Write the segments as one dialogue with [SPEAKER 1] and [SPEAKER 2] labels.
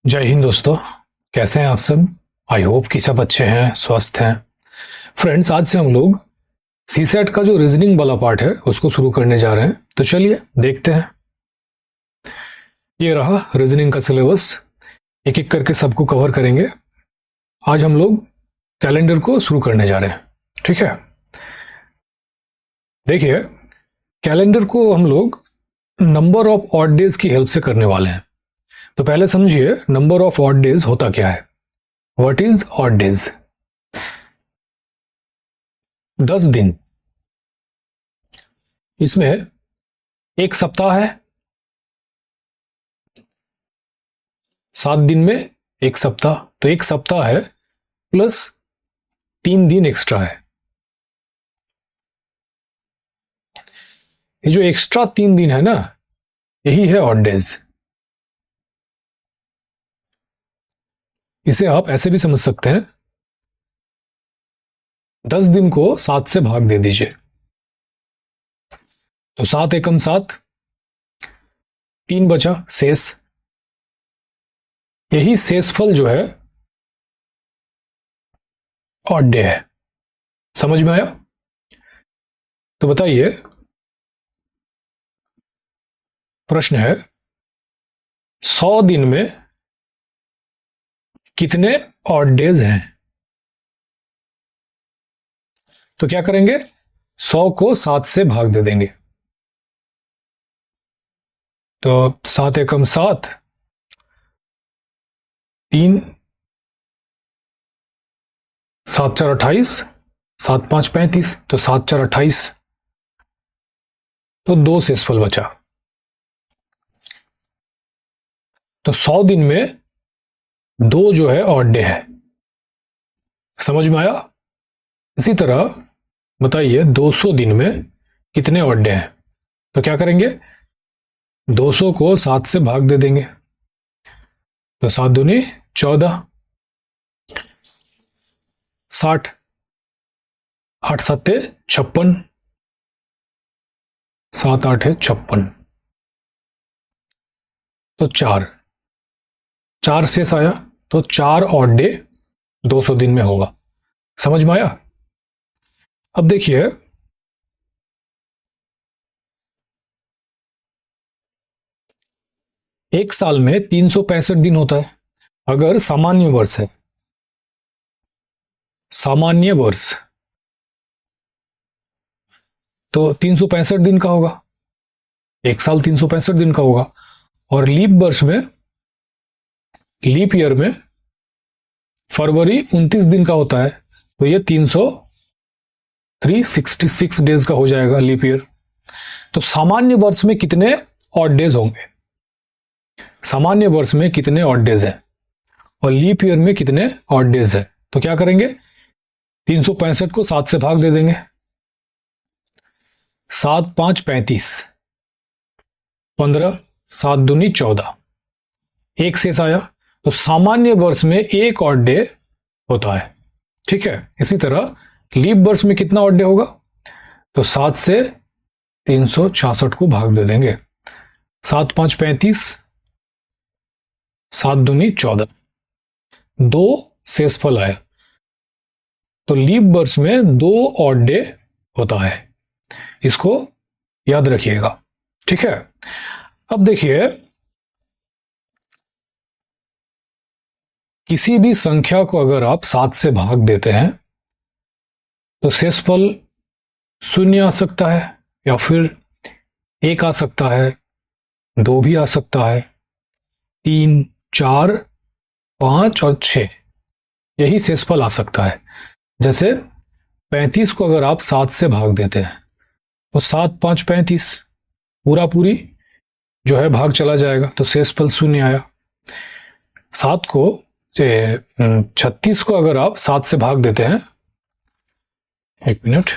[SPEAKER 1] जय हिंद दोस्तों। कैसे हैं आप सब? आई होप कि सब अच्छे हैं, स्वस्थ हैं। फ्रेंड्स, आज से हम लोग सीसेट का जो रीजनिंग वाला पार्ट है उसको शुरू करने जा रहे हैं। तो चलिए देखते हैं। ये रहा रीजनिंग का सिलेबस। एक एक करके सबको कवर करेंगे। आज हम लोग कैलेंडर को शुरू करने जा रहे हैं, ठीक है? देखिए, कैलेंडर को हम लोग नंबर ऑफ ऑड डेज की हेल्प से करने वाले हैं। तो पहले समझिए नंबर ऑफ ऑड डेज होता क्या है। What is odd days? 10 दिन। इसमें एक सप्ताह है, 7 दिन में एक सप्ताह। तो एक सप्ताह है प्लस 3 दिन एक्स्ट्रा है। ये जो एक्स्ट्रा 3 दिन है ना, यही है ऑड डेज। इसे आप ऐसे भी समझ सकते हैं, 10 दिन को 7 से भाग दे दीजिए। तो 7 एकम 7, 3 बचा शेष। यही शेषफल जो है ऑड डे है। समझ में आया? तो बताइए, प्रश्न है 100 दिन में कितने ऑड डेज हैं? तो क्या करेंगे? 100 को 7 से भाग दे देंगे। तो 7 एकम 7, 3, 7 4 28, 7 5 35। तो 7 4 28। तो 2 शेषफल बचा। तो 100 दिन में 2 जो है ऑड डे है। समझ में आया? इसी तरह बताइए 200 दिन में कितने ऑड डे हैं? तो क्या करेंगे? 200 को 7 से भाग दे देंगे। तो 7 दूनी 14, 60, 8 सत्ते 56, 7 8 है 56। तो 4 शेष आया। तो 4 ऑड डे 200 दिन में होगा। समझ में आया? अब देखिए, एक साल में 365 दिन होता है। अगर सामान्य वर्ष है, सामान्य वर्ष, तो 365 दिन का होगा। एक साल 365 दिन का होगा। और लीप वर्ष में, लीप ईयर में फरवरी 29 दिन का होता है। तो ये 366 डेज का हो जाएगा लीप ईयर। तो सामान्य वर्ष में कितने ऑड डेज होंगे? सामान्य वर्ष में कितने ऑड डेज हैं और लीप ईयर में कितने ऑड डेज है? तो क्या करेंगे? 365 को 7 से भाग दे देंगे। 7 5 35, 15, 7 दूनी 14, एक शेष आया। तो सामान्य वर्ष में एक ऑड डे होता है, ठीक है? इसी तरह लीप वर्ष में कितना ऑड डे होगा? तो 7 से 366 को भाग दे देंगे। 7 5 35, 7 दूनी 14, 2 शेषफल आया। तो लीप वर्ष में 2 ऑड डे होता है। इसको याद रखिएगा, ठीक है? अब देखिए, किसी भी संख्या को अगर आप 7 से भाग देते हैं तो शेषफल 0 आ सकता है, या फिर 1 आ सकता है, 2 भी आ सकता है, 3 4 5 और 6, यही शेषफल आ सकता है। जैसे 35 को अगर आप 7 से भाग देते हैं तो 7 5 35, पूरा पूरी जो है भाग चला जाएगा। तो शेषफल 0 आया। 36 को अगर आप 7 से भाग देते हैं, एक मिनट,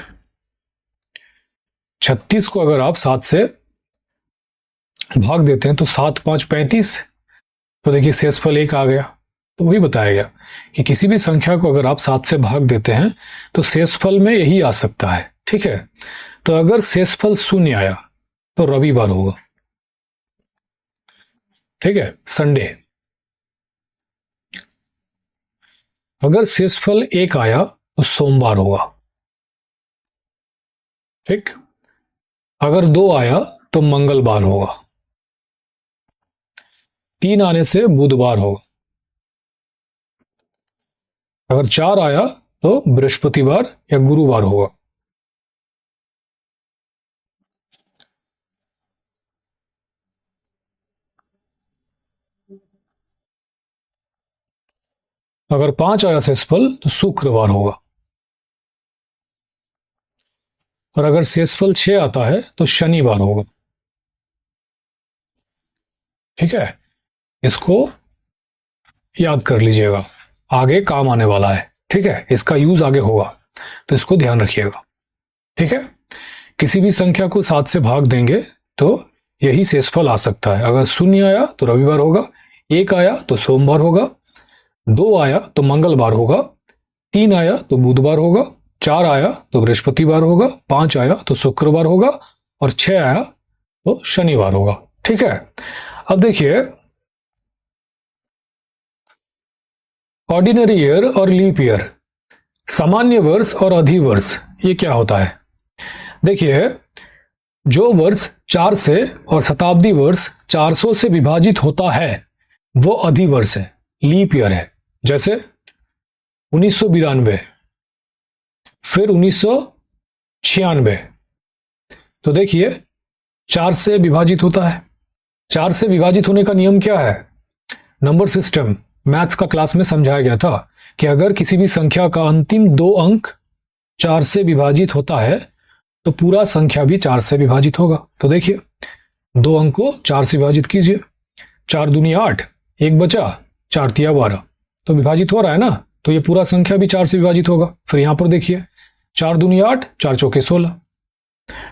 [SPEAKER 1] 36 को अगर आप 7 से भाग देते हैं तो 7 5 35। तो देखिए शेषफल 1 आ गया। तो वही बताया गया कि किसी भी संख्या को अगर आप 7 से भाग देते हैं तो शेषफल में यही आ सकता है, ठीक है? तो अगर शेषफल 0 आया तो रविवार होगा, ठीक है? संडे। अगर शेषफल 1 आया तो सोमवार होगा, ठीक। अगर 2 आया तो मंगलवार होगा, 3 आने से बुधवार होगा, अगर 4 आया तो बृहस्पतिवार या गुरुवार होगा। अगर 5 आया शेषफल तो शुक्रवार होगा, और अगर शेषफल 6 आता है तो शनिवार होगा, ठीक है। इसको याद कर लीजिएगा, आगे काम आने वाला है, ठीक है, इसका यूज आगे होगा, तो इसको ध्यान रखिएगा, ठीक है। किसी भी संख्या को 7 से भाग देंगे तो यही शेषफल आ सकता है। अगर 0 आया तो रविवार होगा, 1 आया तो सोमवार होगा, 2 आया तो मंगलवार होगा, 3 आया तो बुधवार होगा, 4 आया तो बृहस्पतिवार होगा, 5 आया तो शुक्रवार होगा, और 6 आया तो शनिवार होगा, ठीक है। अब देखिए, ऑर्डिनरी ईयर और लीप ईयर, सामान्य वर्ष और अधिवर्ष, ये क्या होता है? देखिए, जो वर्ष 4 से और शताब्दी वर्ष 400 से विभाजित होता है वो अधिवर्ष है, लीप ईयर है। जैसे 1992, फिर 1996। तो देखिए, 4 से विभाजित होता है। 4 से विभाजित होने का नियम क्या है? नंबर सिस्टम, मैथ्स का क्लास में समझाया गया था कि अगर किसी भी संख्या का अंतिम 2 अंक 4 से विभाजित होता है तो पूरा संख्या भी 4 से विभाजित होगा। तो देखिए, 2 अंक को 4 से विभाजित कीजिए, 4 दूनी 8, 1 बचा, 4 तिया 12, तो विभाजित हो रहा है ना, तो ये पूरा संख्या भी 4 से विभाजित होगा। फिर यहां पर देखिए, 4 दूनी 8, 4 चौके 16,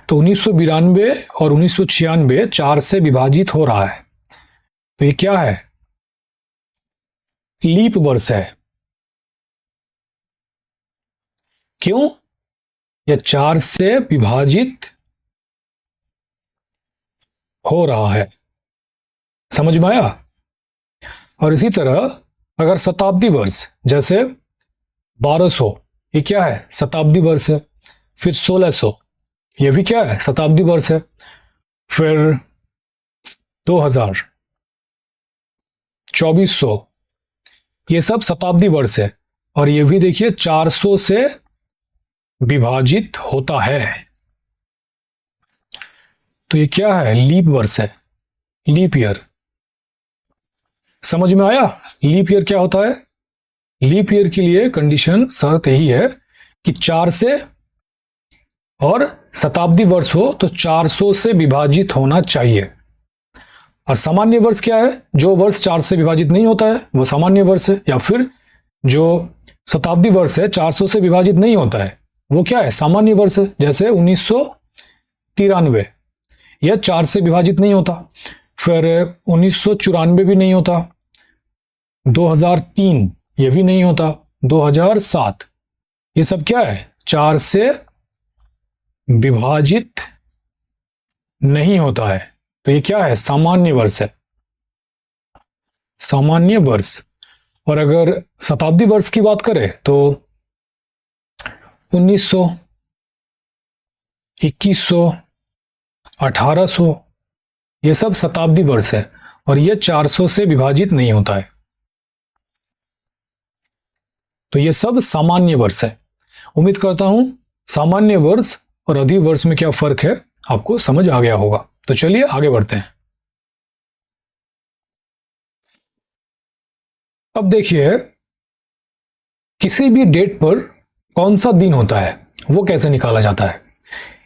[SPEAKER 1] तो 1992 और 1996 4 से विभाजित हो रहा है, तो ये क्या है? लीप वर्ष है। क्यों? यह 4 से विभाजित हो रहा है, समझ में आया? और इसी तरह अगर शताब्दी वर्ष, जैसे 1200, ये क्या है? शताब्दी वर्ष है। फिर 1600, ये भी क्या है? शताब्दी वर्ष है। फिर 2000, 2400, ये सब शताब्दी वर्ष है, और ये भी देखिए 400 से विभाजित होता है, तो ये क्या है? लीप वर्ष है, लीप ईयर। समझ में आया लीप ईयर क्या होता है? लीप ईयर के लिए कंडीशन, शर्त यही है कि 4 से और शताब्दी वर्ष हो तो 400 से विभाजित होना चाहिए। और सामान्य वर्ष क्या है? जो वर्ष 4 से विभाजित नहीं होता है वो सामान्य वर्ष है, या फिर जो शताब्दी वर्ष है 400 से विभाजित नहीं होता है वो क्या है? सामान्य वर्ष है। जैसे 1993, यह 4 से विभाजित नहीं होता। फिर 1994 भी नहीं होता, 2003 ये भी नहीं होता, 2007, ये सब क्या है? 4 से विभाजित नहीं होता है, तो ये क्या है? सामान्य वर्ष है, सामान्य वर्ष। और अगर शताब्दी वर्ष की बात करें तो 1900, 2100, 1800, ये सब शताब्दी वर्ष है, और ये 400 से विभाजित नहीं होता है, तो ये सब सामान्य वर्ष है। उम्मीद करता हूं सामान्य वर्ष और अधिवर्ष में क्या फर्क है आपको समझ आ गया होगा। तो चलिए आगे बढ़ते हैं। अब देखिए, किसी भी डेट पर कौन सा दिन होता है वो कैसे निकाला जाता है?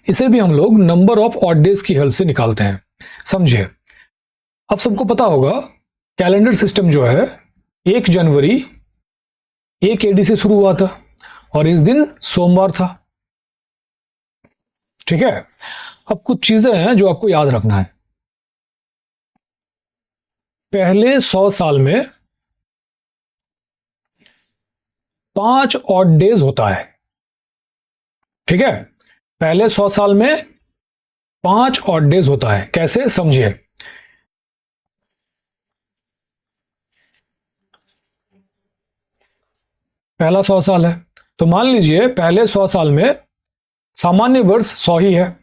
[SPEAKER 1] इसे भी हम लोग नंबर ऑफ ऑड डेज की हेल्प से निकालते हैं। समझिए, आप सबको पता होगा कैलेंडर सिस्टम जो है 1 जनवरी 1 AD से शुरू हुआ था, और इस दिन सोमवार था, ठीक है। अब कुछ चीजें हैं जो आपको याद रखना है। पहले 100 साल में 5 ऑड डेज होता है, ठीक है। पहले 100 साल में 5 ऑड डेज होता है। कैसे? समझिए, पहला 100 साल है, तो मान लीजिए पहले 100 साल में सामान्य वर्ष 100 ही है,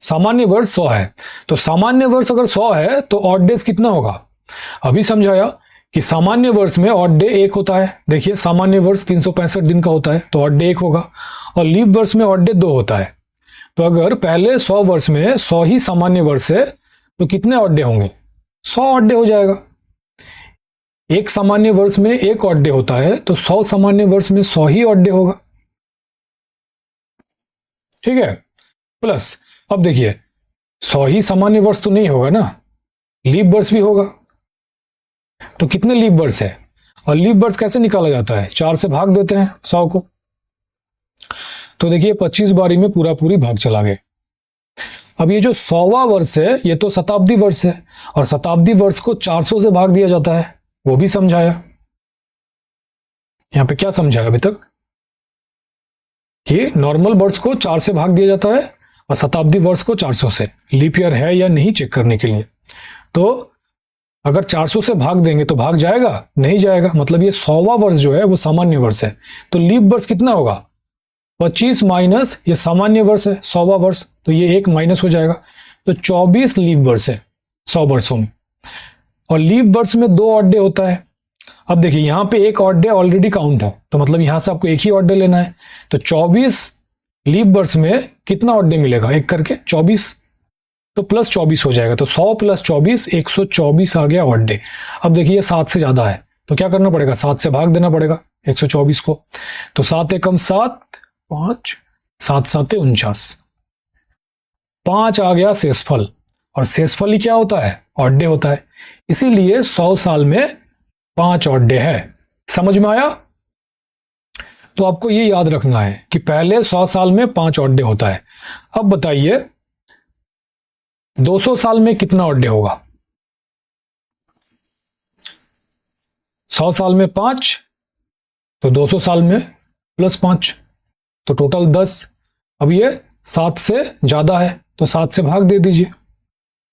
[SPEAKER 1] सामान्य वर्ष 100 है। तो सामान्य वर्ष अगर 100 है तो ऑड डेज कितना होगा? अभी समझाया कि सामान्य वर्ष में ऑड डे 1 होता है। देखिए सामान्य वर्ष 365 दिन का होता है तो ऑड डे 1 होगा, और लीप वर्ष में ऑड डे 2 होता है। तो अगर पहले 100 वर्ष में 100 ही सामान्य वर्ष है तो कितने ऑड डे होंगे? 100 ऑड डे हो जाएगा। एक सामान्य वर्ष में 1 ऑड डे होता है तो 100 सामान्य वर्ष में 100 ही ऑड डे होगा। ठीक है, प्लस अब देखिए 100 ही सामान्य वर्ष तो नहीं होगा ना, लीप वर्ष भी होगा। तो कितने लीप वर्ष है? और लीप वर्ष कैसे निकाला जाता है? 4 से भाग देते हैं 100 को। तो देखिए 25 बारी में पूरा पूरी भाग चला गया। अब ये जो 100वां वर्ष है ये तो शताब्दी वर्ष है, और शताब्दी वर्ष को 400 से भाग दिया जाता है, वो भी समझाया। यहां पे क्या समझाया अभी तक? कि नॉर्मल वर्ष को 4 से भाग दिया जाता है और शताब्दी वर्ष को 400 से, लीप ईयर है या नहीं चेक करने के लिए। तो अगर 400 से भाग देंगे तो भाग जाएगा? नहीं जाएगा, मतलब ये 100वां वर्ष जो है वो सामान्य वर्ष है। तो लीप वर्ष कितना होगा? 25 माइनस ये सामान्य वर्ष है 100वां वर्ष, तो ये 1 माइनस हो जाएगा। तो 24 लीप वर्ष है 100 वर्षों में, और लीप वर्ष में 2 ऑड डे होता है। अब देखिए यहां पे 1 ऑड डे ऑलरेडी काउंट है, तो मतलब यहां से आपको 1 ही ऑड डे लेना है। तो 24 लीप वर्ष में कितना ऑड डे मिलेगा? 1 करके 24, तो प्लस 24 हो जाएगा। तो 100 प्लस 24 124 आ गया ऑड डे। अब देखिए 7 से ज्यादा है तो क्या करना पड़ेगा? 7 से भाग देना पड़ेगा 124 को। तो 7 एकम 7, 5, 7 7 49, 5 आ गया शेषफल। और शेषफल ही क्या होता है? ऑड डे होता है। इसीलिए 100 साल में 5 ऑड डे है। समझ में आया? तो आपको ये याद रखना है कि पहले 100 साल में 5 ऑड डे होता है। अब बताइए 200 साल में कितना ऑड डे होगा? 100 साल में 5, तो 200 साल में प्लस 5, तो टोटल 10। अब ये 7 से ज्यादा है तो 7 से भाग दे दीजिए,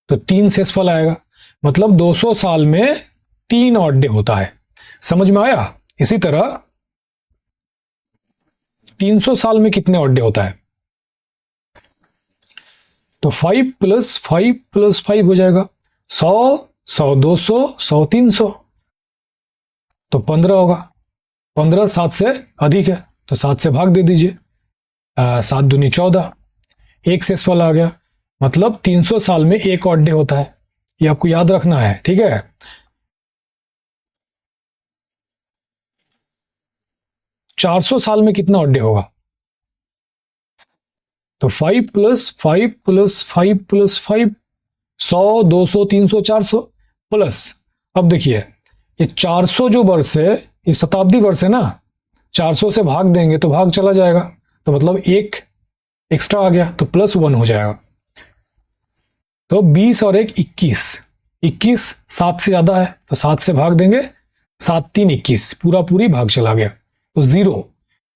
[SPEAKER 1] तो 3 शेषफल आएगा। मतलब 200 साल में 3 ऑड डे होता है। समझ में आया? इसी तरह 300 साल में कितने ऑड डे होता है? तो 5 प्लस 5 प्लस 5 हो जाएगा 100, 100 200, 100 300, तो 15 होगा। 15 7 से अधिक है तो 7 से भाग दे दीजिए, 7 दूनी 14, 1 शेषफल आ गया। मतलब 300 साल में 1 ऑड डे होता है, ये आपको याद रखना है। ठीक है, $400 साल में कितना ऑड डे होगा? तो 5 प्लस 5 प्लस 5 प्लस 5, 100 200 300 400 प्लस, अब देखिए ये 400 जो वर्ष है ये शताब्दी वर्ष है ना, 400 से भाग देंगे तो भाग चला जाएगा, तो मतलब 1 एक्स्ट्रा आ गया तो प्लस 1 हो जाएगा। तो 20 और 1 21, 21 7 से ज्यादा है तो 7 से भाग देंगे, 7 3 21, पूरा पूरी भाग चला गया तो 0।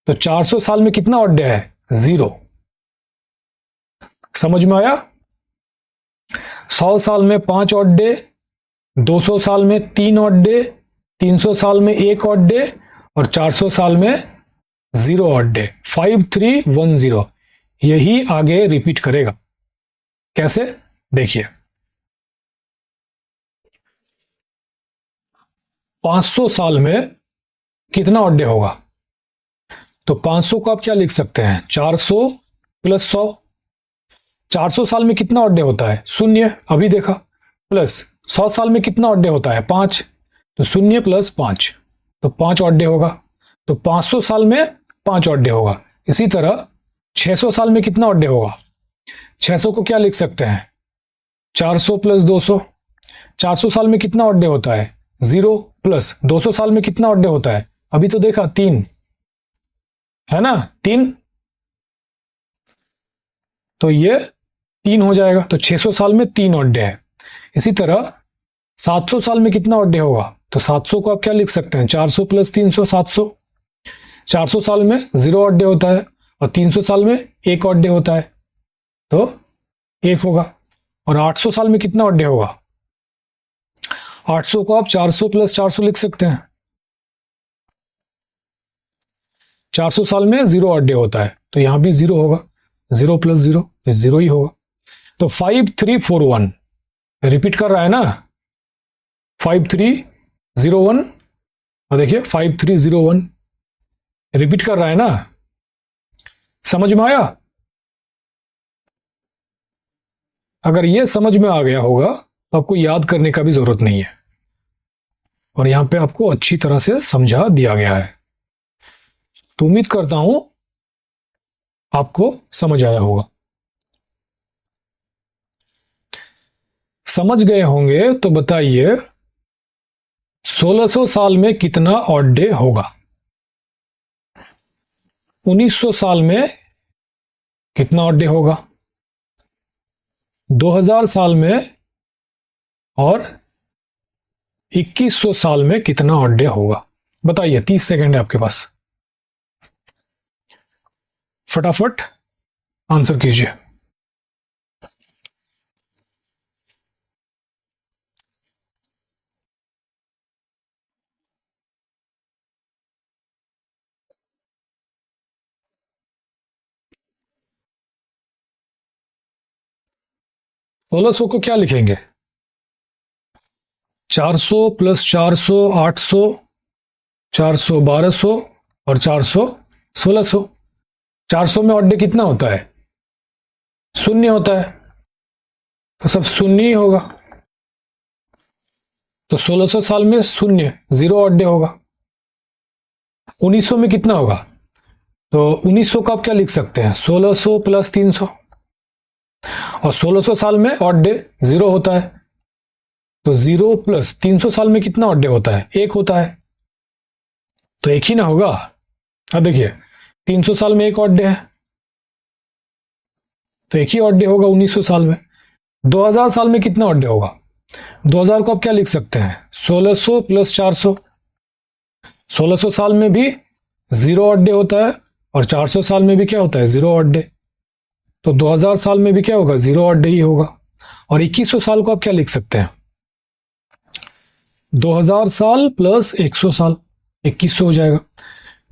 [SPEAKER 1] तो 400 साल में कितना ऑड डे है? 0। समझ में आया? 100 साल में 5 ऑड डे, 200 साल में 3 ऑड डे, 300 साल में 1 ऑड डे, और 400 साल में 0 ऑड डे। 5 3 1 0, यही आगे रिपीट करेगा। कैसे? देखिए 500 साल में कितना ऑड डे होगा? तो 500 को आप क्या लिख सकते हैं? 400 प्लस 100। 400 साल में कितना ऑड डे होता है? 0, अभी देखा। प्लस 100 साल में कितना ऑड डे होता है? 5, तो 0 प्लस 5, तो 5 ऑड डे होगा। तो 500 साल में 5 ऑड डे होगा। इसी तरह 600 साल में कितना ऑड डे होगा? 600 को क्या लिख सकते हैं? 400 प्लस 200। 400 साल में कितना ऑड डे होता है? 0, प्लस 200 साल में कितना ऑड डे होता है? अभी तो देखा 3, है ना, 3, तो ये 3 हो जाएगा। तो 600 साल में 3 ऑड डे है। इसी तरह 700 साल में कितना ऑड डे होगा? तो 700 को आप क्या लिख सकते हैं? 400 प्लस 300, 700। 400 साल में 0 ऑड डे होता है और 300 साल में 1 ऑड डे होता है, तो 1 होगा। और 800 साल में कितना ऑड डे होगा? 800 को आप 400 प्लस 400 लिख सकते हैं, 400 साल में 0 ऑड डे होता है, तो यहां भी 0 होगा, 0 प्लस 0 0 ही होगा। तो 5341 रिपीट कर रहा है ना, 5301, और देखिए 5301 रिपीट कर रहा है ना, समझ में आया? अगर ये समझ में आ गया होगा तो आपको याद करने का भी जरूरत नहीं है, और यहां पे आपको अच्छी तरह से समझा दिया गया है। तो उम्मीद करता हूं आपको समझ आया होगा। समझ गए होंगे तो बताइए 1600 साल में कितना ऑड डे होगा? 1900 साल में कितना ऑड डे होगा? 2000 साल में और 2100 साल में कितना ऑड डे होगा? बताइए, 30 सेकंड है आपके पास, फटाफट आंसर कीजिए। सोलह सौ को क्या लिखेंगे? 400 प्लस 400 800, 400 1200 और 400 1600। 400 में ऑड डे कितना होता है? शून्य होता है, तो सब शून्य ही होगा। तो 1600 साल में शून्य, 0 ऑड डे होगा। 1900 में कितना होगा? तो 1900 का आप क्या लिख सकते हैं? 1600 प्लस 300, और 1600 साल में ऑड डे 0 होता है, तो 0 प्लस 300 साल में कितना ऑड डे होता है? 1 होता है, तो एक ही ना होगा। अब देखिए 300 साल में 1 ऑड डे है, तो एक ही ऑड डे होगा 1900 साल में। 2000 साल में कितना ऑड डे होगा? 2000 को आप क्या लिख सकते हैं? 1600 प्लस 400। 1600 साल में भी 0 ऑड डे होता है, और 400 साल में भी क्या होता है? 0 ऑड डे। तो 2000 साल में भी क्या होगा? 0 ऑड डे ही होगा। और 2100 साल को आप क्या लिख सकते हैं? 2000 साल प्लस 100 साल, 2100 हो जाएगा।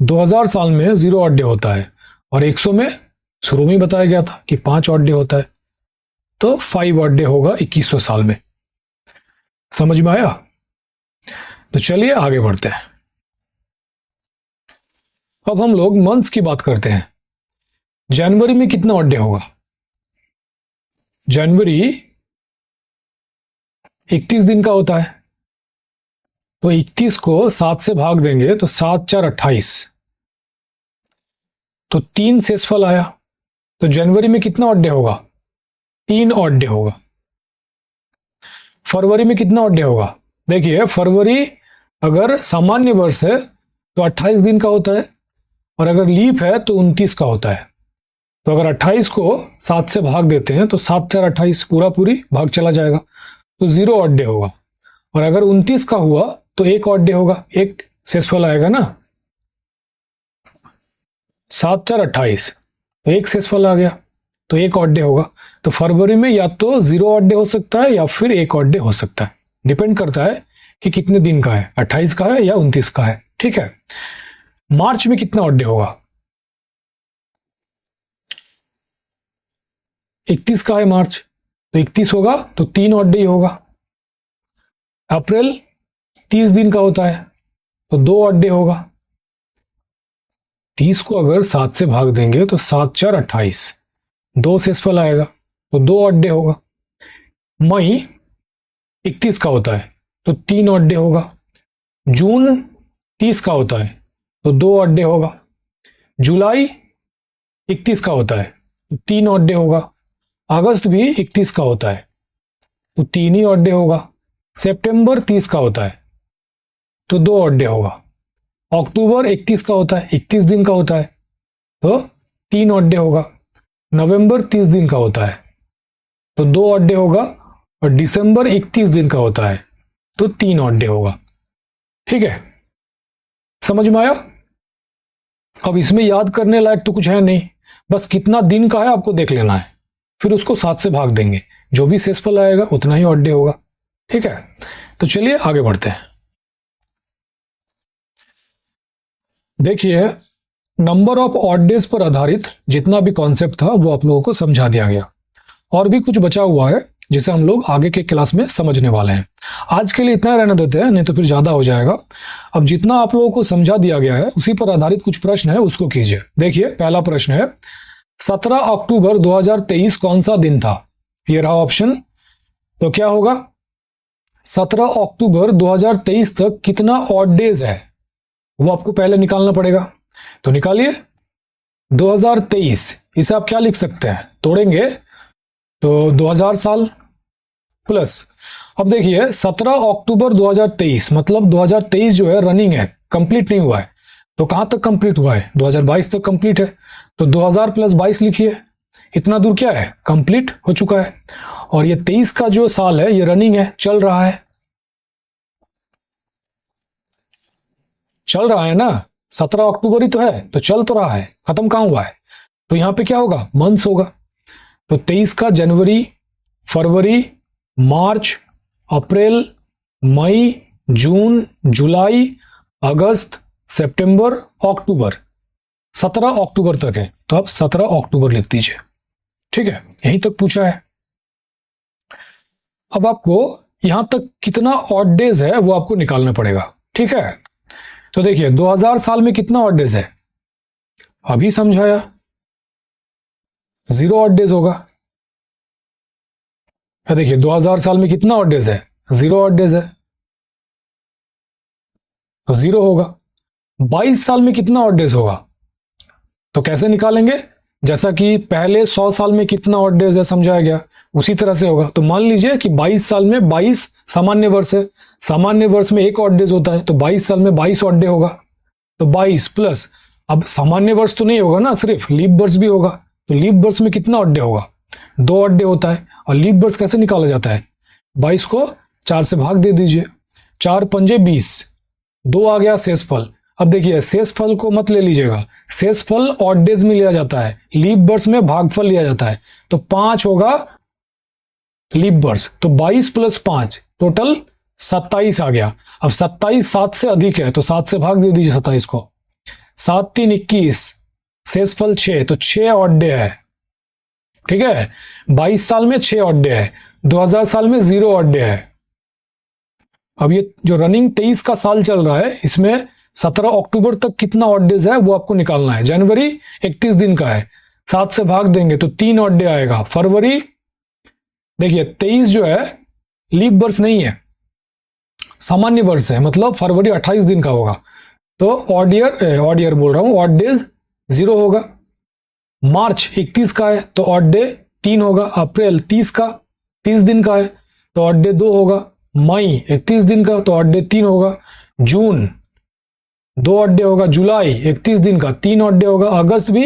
[SPEAKER 1] 2000 साल में 0 ऑड डे होता है, और 100 में शुरू में बताया गया था कि 5 ऑड डे होता है, तो 5 ऑड डे होगा 2100 साल में। समझ में आया? तो चलिए आगे बढ़ते हैं। अब हम लोग मंथ्स की बात करते हैं। जनवरी में कितना ऑड डे होगा? जनवरी 31 दिन का होता है, तो 31 को 7 से भाग देंगे तो 7 4 28, तो 3 शेषफल आया। तो जनवरी में कितना ऑड डे होगा? 3 ऑड डे होगा। फरवरी में कितना ऑड डे होगा? देखिए फरवरी अगर सामान्य वर्ष है तो 28 दिन का होता है, और अगर लीप है तो 29 का होता है। तो अगर 28 को 7 से भाग देते हैं तो 7 4 28, पूरा पूरी भाग चला जाएगा, तो 0 ऑड डे होगा। और अगर 29 का हुआ तो 1 ऑड डे होगा, एक शेषफल आएगा ना, 7 4 28, तो एक शेषफल आ गया, तो 1 ऑड डे होगा। तो फरवरी में या तो 0 ऑड डे हो सकता है या फिर 1 ऑड डे हो सकता है, डिपेंड करता है कि कितने दिन का है, 28 का है या 29 का है। ठीक है। मार्च में कितना ऑड डे होगा? 31 का है मार्च, तो 31 होगा तो 3 ऑड डे ही होगा। अप्रैल 30 दिन का होता है, तो 2 ऑड डे होगा। 30 को अगर 7 से भाग देंगे तो 7 4 28, 2 शेषफल आएगा, तो 2 ऑड डे होगा। मई 31 का होता है, तो 3 ऑड डे होगा। जून 30 का होता है, तो 2 ऑड डे होगा। जुलाई 31 का होता है, तो 3 ऑड डे होगा। अगस्त भी 31 का होता है, तो 3 ही ऑड डे होगा। सितंबर 30 का होता है, तो 2 ऑड डे होगा। अक्टूबर 31 का होता है, 31 दिन का होता है, तो 3 ऑड डे होगा। नवंबर 30 दिन का होता है, तो 2 ऑड डे होगा। और दिसंबर 31 दिन का होता है, तो 3 ऑड डे होगा। ठीक है, समझ में आया? अब इसमें याद करने लायक तो कुछ है नहीं, बस कितना दिन का है आपको देख लेना है, फिर उसको 7 से भाग देंगे, जो भी शेषफल आएगा उतना ही ऑड डे होगा। ठीक है, तो चलिए आगे बढ़ते हैं। देखिए नंबर ऑफ ऑड डेज पर आधारित जितना भी कॉन्सेप्ट था वो आप लोगों को समझा दिया गया। और भी कुछ बचा हुआ है जिसे हम लोग आगे के क्लास में समझने वाले हैं। आज के लिए इतना रहने देते हैं, नहीं तो फिर ज्यादा हो जाएगा। अब जितना आप लोगों को समझा दिया गया है उसी पर आधारित कुछ प्रश्न है, उसको कीजिए। देखिए पहला प्रश्न है 17 अक्टूबर 2023 कौन सा दिन था? ये रहा ऑप्शन। तो क्या होगा? 17 अक्टूबर 2023 तक कितना ऑड डेज है वो आपको पहले निकालना पड़ेगा। तो निकालिए 2023, इसे आप क्या लिख सकते हैं? तोड़ेंगे तो 2000 साल प्लस, अब देखिए 17 अक्टूबर 2023 मतलब 2023 जो है रनिंग है, कंप्लीट नहीं हुआ है। तो कहां तक कंप्लीट हुआ है? 2022 तक कंप्लीट है। तो 2000 प्लस 22 लिखिए, इतना दूर क्या है? कंप्लीट हो चुका है। और ये 23 का जो साल है ये रनिंग है, चल रहा है, चल रहा है ना। 17 अक्टूबर ही तो है, तो चल तो रहा है, खत्म कहां हुआ है। तो यहां पे क्या होगा? मंथ्स होगा। तो 23 का जनवरी, फरवरी, मार्च, अप्रैल, मई, जून, जुलाई, अगस्त, सितंबर, अक्टूबर, 17 अक्टूबर तक है। तो आप 17 अक्टूबर लिख दीजिए। ठीक है, यहीं तक पूछा है। अब आपको यहां तक कितना ऑड डेज है वो आपको निकालना पड़ेगा। ठीक है, तो देखिए 2000 साल में कितना ऑड डेज है? अभी समझाया, 0 ऑड डेज होगा। देखिए 2000 साल में कितना ऑड डेज है? 0 ऑड डेज है, तो 0 होगा। 22 साल में कितना ऑड डेज होगा? तो कैसे निकालेंगे? जैसा कि पहले 100 साल में कितना ऑड डेज है समझाया गया, उसी तरह से होगा। तो मान लीजिए कि 22 साल में 22 सामान्य वर्ष है, सामान्य वर्ष में 1 ऑड डेज होता है, तो 22 साल में 22 ऑड डे होगा। तो 22 प्लस, अब सामान्य वर्ष तो नहीं होगा ना, सिर्फ लीप वर्ष भी होगा। तो लीप वर्ष में कितना ऑड डे होगा? 2 ऑड डे होता है। और लीप वर्ष कैसे निकाला जाता है? 22 को 4 से भाग दे दीजिए, 4 पंजे 20, 2 आ गया शेषफल। अब देखिए शेषफल को मत ले लीजिएगा, शेषफल ऑड डेज में लिया जाता है, लीप वर्ष में भागफल लिया जाता है। तो 5 होगा लीप वर्ष। तो 22 प्लस 5 टोटल 27 आ गया। अब 27 7 से अधिक है तो 7 से भाग दे दीजिए 27 को, 7 3 21, शेषफल 6, तो 6 ऑड डे है। ठीक है, 22 साल में 6 ऑड डे है, 2000 साल में 0 ऑड डे है। अब ये जो रनिंग 23 का साल चल रहा है इसमें 17 अक्टूबर तक कितना ऑड डेज है वो आपको निकालना है। जनवरी 31 दिन का है, 7 से भाग देंगे तो 3 ऑड डे आएगा। फरवरी देखिए 23 जो है लीप वर्ष नहीं है, सामान्य वर्ष है, मतलब फरवरी 28 दिन का होगा। तो ऑड ईयर बोल रहा हूं, ऑड डेज 0 होगा। मार्च 31 का है तो ऑड डे 3 होगा। अप्रैल 30 का 30 दिन का है तो ऑड डे 2 होगा। मई 31 दिन का तो ऑड डे 3 होगा। जून 2 ऑड डे होगा। जुलाई 31 दिन का 3 ऑड डे होगा। अगस्त भी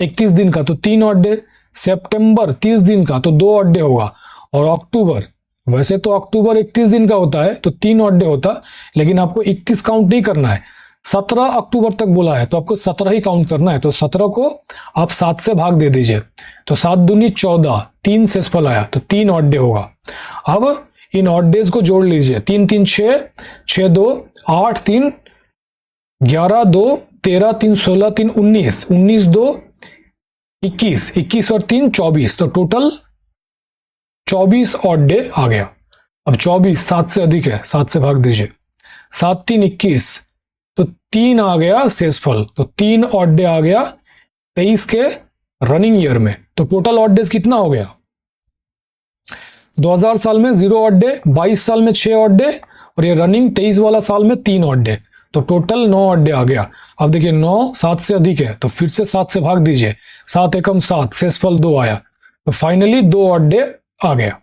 [SPEAKER 1] 31 दिन का तो 3 ऑड डे। सितंबर 30 दिन का तो 2 ऑड डे होगा। और अक्टूबर, वैसे तो अक्टूबर 31 दिन का होता है तो 3 ऑड डे होता, लेकिन आपको 31 काउंट नहीं करना है, 17 अक्टूबर तक बोला है तो आपको 17 ही काउंट करना है। तो 17 को आप 7 से भाग दे दीजिए, तो 7 दूनी 14, 3 शेषफल आया तो 3 ऑड डे होगा। अब इन ऑड डेज को जोड़ लीजिए, 3 3 6, 6 2 8, 3 11, 2 13, 3 16, 3 19, 19 2 21, 21 और 3 24, तो टोटल 24 ऑड डे आ गया। अब 24 7 से अधिक है, 7 से भाग दीजिए, 7 3 21, तो 3 आ गया शेषफल, तो 3 ऑड डे आ गया 23 के रनिंग ईयर में। तो टोटल ऑड डेज कितना हो गया? 2000 साल में 0 ऑड डे, 22 साल में 6 ऑड डे, और ये रनिंग 23 वाला साल में 3 ऑड डे, तो टोटल 9 ऑड डे आ गया। अब देखिए 9 7 से अधिक है तो फिर से 7 से भाग दीजिए, 7 एकम 7, शेषफल 2 आया, तो फाइनली 2 ऑड डे आ गया।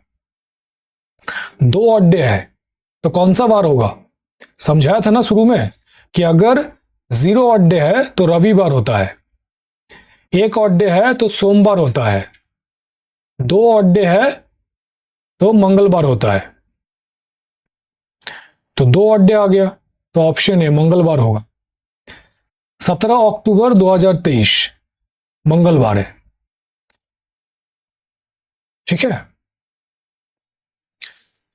[SPEAKER 1] 2 ऑड डे है तो कौन सा बार होगा? समझाया था ना शुरू में कि अगर 0 ऑड डे है तो रविवार होता है, 1 ऑड डे है तो सोमवार होता है, 2 ऑड डे है तो मंगलवार होता है। तो 2 ऑड डे आ गया तो ऑप्शन ए मंगलवार होगा। 17 अक्टूबर 2023 मंगलवार है। ठीक है,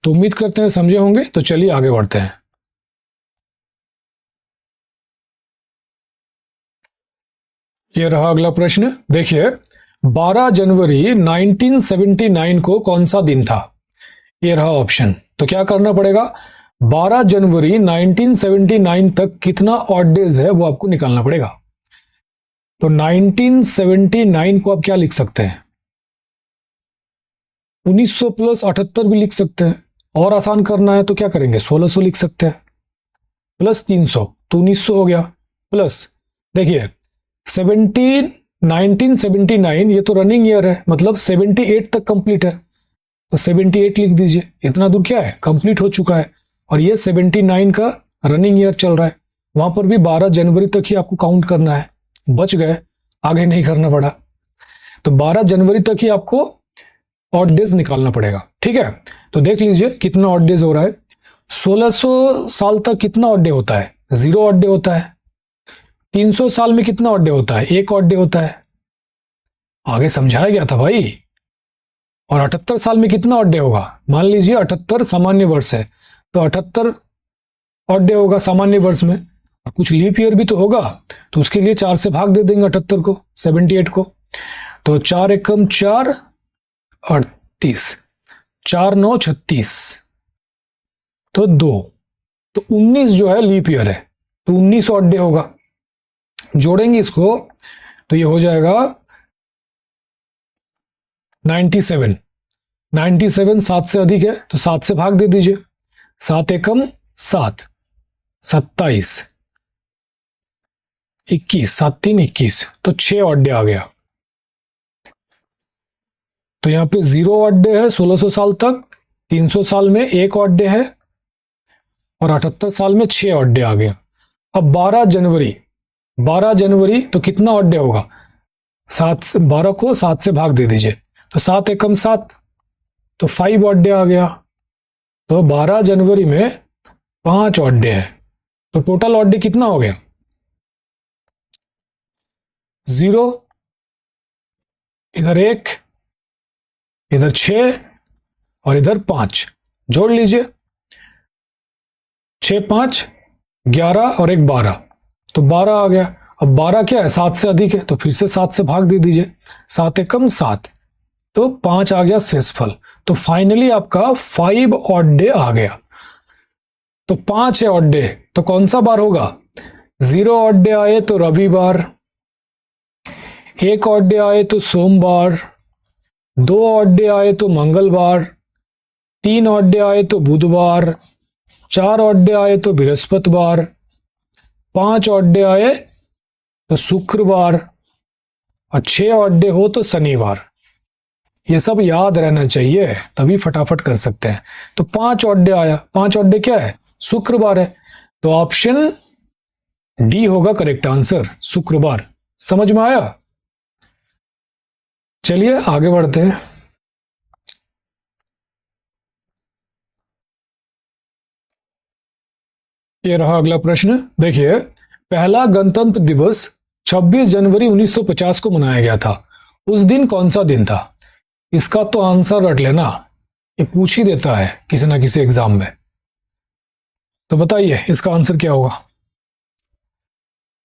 [SPEAKER 1] तो उम्मीद करते हैं समझे होंगे। तो चलिए आगे बढ़ते हैं। ये रहा अगला प्रश्न। देखिए 12 जनवरी 1979 को कौन सा दिन था? ये रहा ऑप्शन। तो क्या करना पड़ेगा, 12 जनवरी 1979 तक कितना ऑड डेज है वो आपको निकालना पड़ेगा। तो 1979 को आप क्या लिख सकते हैं, 1900 प्लस 78 भी लिख सकते हैं, और आसान करना है तो क्या करेंगे, 1600 लिख सकते हैं प्लस 300 तो 1900 हो गया। प्लस देखिए 1979 ये तो रनिंग ईयर है, मतलब 78 तक कंप्लीट है, तो 78 लिख दीजिए। इतना दूर क्या है, कंप्लीट हो चुका है, और ये 79 का रनिंग ईयर चल रहा है। वहां पर भी 12 जनवरी तक ही आपको काउंट करना है, बच गए, आगे नहीं करना पड़ा। तो 12 जनवरी तक ही आपको ऑड डेज निकालना पड़ेगा। ठीक है, तो देख लीजिए कितना ऑड डेज हो रहा है। 1600 साल तक कितना ऑड डे होता है, 0 ऑड डे होता है। 300 साल में कितना ऑड डे होता है, 1 ऑड डे होता है। आगे समझाया गया था भाई। और 78 साल में कितना ऑड डे होगा, मान लीजिए 78 सामान्य वर्ष है, तो 78 ऑड डे होगा सामान्य वर्ष में, और कुछ लीप ईयर भी तो होगा, तो उसके लिए 4 से भाग दे देंगे 78 को, 78 को। तो 4 एकम 4, 38, 4 9 36, तो 2, तो 19 जो है लीप ईयर है, तो 19 ऑड डे होगा। जोड़ेंगे इसको तो ये हो जाएगा 97। 97 7 से अधिक है, तो 7 से भाग दे दीजिए। 7 एकम 7, 27, 21, 7 3 21, तो 6 ऑड डे आ गया। तो यहां पे 0 ऑड डे है 1600 साल तक, 300 साल में 1 ऑड डे है, और 78 साल में 6 ऑड डे आ गया। अब 12 जनवरी, 12 जनवरी तो कितना ऑड डे होगा, 7 से 12 को 7 से भाग दे दीजिए, तो 7 एकम 7, तो 5 ऑड डे आ गया। तो 12 जनवरी में 5 ऑड डे है, तो टोटल ऑड डे कितना हो गया, 0, इधर 1, इधर 6, और इधर 5। जोड़ लीजिए, 6 5 11 और 1 12, तो 12 आ गया। अब 12 क्या है, 7 से अधिक है, तो फिर से 7 से भाग दे दीजिए। 7 एकम 7, तो 5 आ गया शेषफल। तो फाइनली आपका 5 ऑड डे आ गया। तो 5 है ऑड डे, तो कौन सा बार होगा, 0 ऑड डे आए तो रविवार, 1 ऑड डे आए तो सोमवार, 2 ऑड डे आए तो मंगलवार, 3 ऑड डे आए तो बुधवार, 4 ऑड डे आए तो बृहस्पतिवार, 5 ऑड डे आए तो शुक्रवार, और 6 ऑड डे हो तो शनिवार। ये सब याद रहना चाहिए, तभी फटाफट कर सकते हैं। तो 5 ऑड डे आया, 5 ऑड डे क्या है, शुक्रवार है, तो ऑप्शन डी होगा करेक्ट आंसर, शुक्रवार। समझ में आया? चलिए आगे बढ़ते हैं। ये रहा अगला प्रश्न। देखिए पहला गणतंत्र दिवस 26 जनवरी 1950 को मनाया गया था। उस दिन कौन सा दिन था? इसका तो आंसर रट लेना, ये पूछ ही देता है किसी ना किसी एग्जाम में। तो बताइए इसका आंसर क्या होगा।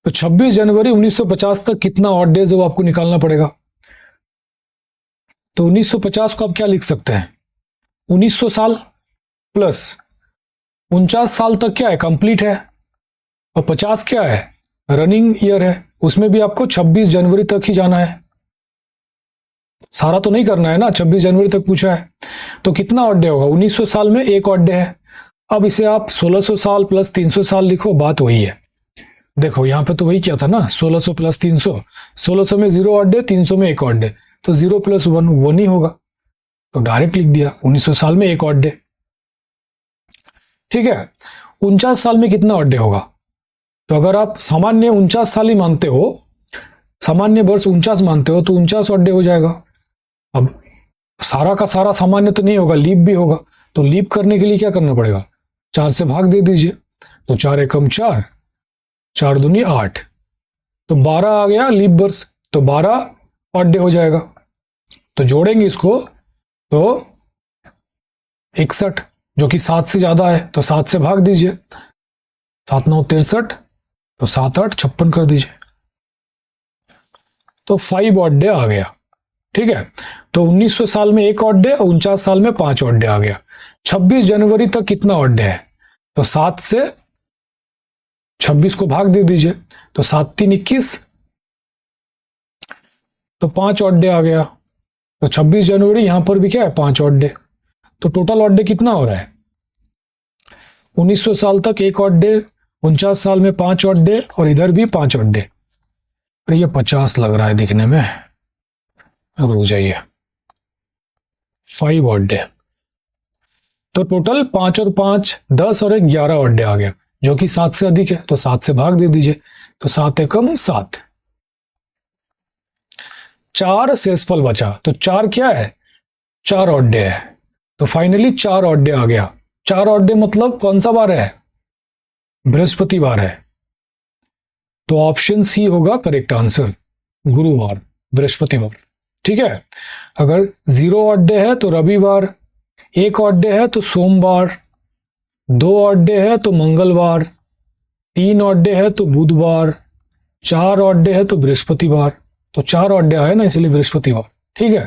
[SPEAKER 1] तो 26 जनवरी 1950 तक कितना ऑड डेज है वो आपको निकालना पड़ेगा। तो 1950 को आप क्या लिख सकते हैं, 1900 साल प्लस 49 साल तक क्या है, कंप्लीट है, और 50 क्या है, रनिंग ईयर है, उसमें भी आपको 26 जनवरी तक ही जाना है। सारा तो नहीं करना है ना, 26 जनवरी तक पूछा है। तो कितना ऑड डे होगा, 1900 साल में 1 ऑड डे है। अब इसे आप 1600 साल प्लस 300 साल लिखो, बात वही है। देखो यहां पे तो वही क्या था ना, 1600 प्लस 300, 1600 में 0 ऑड डे, 300 में 1 ऑड डे, तो 0 प्लस 1 1 ही होगा, तो डायरेक्ट लिख दिया 1900 साल में 1 ऑड डे। ठीक है, 49 साल में कितना ऑड डे होगा। तो अगर आप सामान्य 49 साल ही मानते हो, सामान्य वर्ष 49 मानते हो, तो 49 ऑड डे हो जाएगा। अब सारा का सारा सामान्य तो नहीं होगा, लीप भी होगा, तो लीप करने के लिए क्या करना पड़ेगा, 4 से भाग दे दीजिए। तो 4 एकम 4, 4 दूनी 8, तो 12 आ गया लीप वर्ष, तो 12 ऑड डे हो जाएगा। तो जोड़ेंगे इसको तो 61, जो कि 7 से ज्यादा है, तो 7 से भाग दीजिए। 7 9 63, तो 7 8 56 कर दीजिए। तो 5 ऑड डे आ गया। ठीक है, तो 1900 साल में 1 ऑड डे और 49 साल में 5 ऑड डे आ गया। 26 जनवरी तक कितना ऑड डे है? तो 7 से 26 को भाग दे दीजिए, तो 7 3 21, तो 5 ऑड डे आ गया। तो 26 जनवरी यहां पर भी क्या है? 5 ऑड डे। तो टोटल ऑड डे कितना हो रहा है? 1900 साल तक 1 ऑड डे, 49 साल में 5 ऑड डे और इधर भी 5 ऑड डे। तो ये 50 लग रहा है दिखने में, रुक जाइए, 5 ऑड डे। तो टोटल 5 और 5 10 और 1 11 ऑड डे आ गया, जो कि 7 से अधिक है, तो 7 से भाग दे दीजिए, तो 7 एकम 7। 4 शेषफल बचा, तो 4 क्या है? 4 ऑड डे है। तो फाइनली 4 ऑड डे आ गया। 4 ऑड डे मतलब कौन सा बार है? बृहस्पतिवार है। तो ऑप्शन सी होगा करेक्ट आंसर, गुरुवार, बृहस्पतिवार। ठीक है, अगर 0 ऑड डे है तो रविवार, 1 ऑड डे है तो सोमवार, 2 ऑड डे है तो मंगलवार, 3 ऑड डे है तो बुधवार, 4 ऑड डे है तो बृहस्पतिवार। तो 4 ऑड डे आया ना, इसलिए बृहस्पतिवार। ठीक है,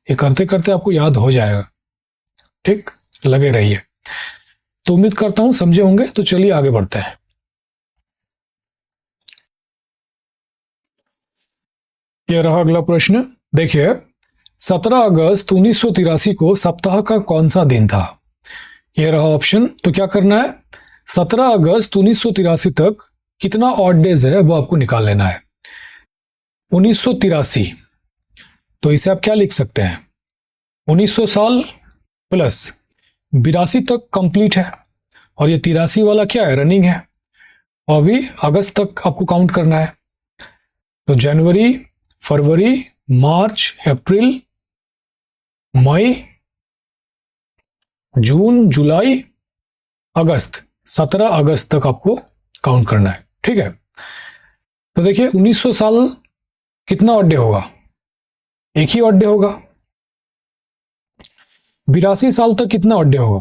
[SPEAKER 1] ये करते करते आपको याद हो जाएगा। ठीक, लगे रहिए। तो उम्मीद करता हूं समझे होंगे। तो चलिए आगे बढ़ते हैं। यह रहा अगला प्रश्न। देखिए, 17 अगस्त 1983 को सप्ताह का कौन सा दिन था? यह रहा ऑप्शन। तो क्या करना है? 17 अगस्त 1983 तक कितना ऑड डेज है वो आपको निकाल लेना है। 1983, तो इसे आप क्या लिख सकते हैं? 1900 साल प्लस 82 तक कंप्लीट है, और ये 83 वाला क्या है? रनिंग है, और अभी अगस्त तक आपको काउंट करना है। तो जनवरी, फरवरी, मार्च, अप्रैल, मई, जून, जुलाई, अगस्त, 17 अगस्त तक आपको काउंट करना है। ठीक है, तो देखिए 1900 साल कितना ऑड डे होगा? एक ही ऑड डे होगा। 82 साल तक कितना ऑड डे होगा?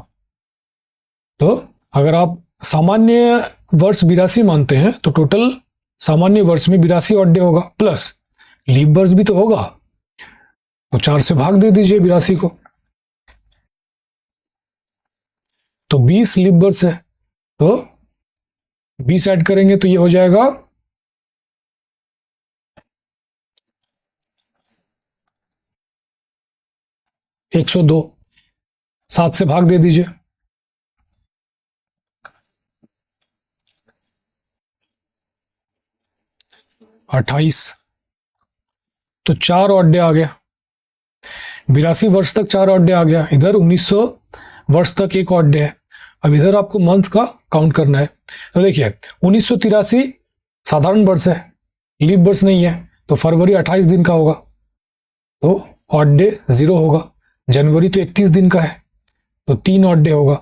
[SPEAKER 1] तो अगर आप सामान्य वर्ष 82 मानते हैं तो टोटल सामान्य वर्ष में 82 ऑड डे होगा, प्लस लीप वर्ष भी तो होगा, तो 4 से भाग दे दीजिए 82 को, तो 20 लीप वर्ष है। तो 20 ऐड करेंगे तो ये हो जाएगा 102। 7 से भाग दे दीजिए, अट्ठाईस। तो 4 ऑड डे आ गया। 82 वर्ष तक 4 ऑड डे आ गया। इधर 1900 वर्ष तक 1 ऑड डे है। अब इधर आपको मंथ्स का काउंट करना है। तो देखिए 1983 साधारण वर्ष है, लीप वर्ष नहीं है, तो फरवरी 28 दिन का होगा, तो ऑड डे 0 होगा। जनवरी तो 31 दिन का है, तो 3 ऑड डे होगा।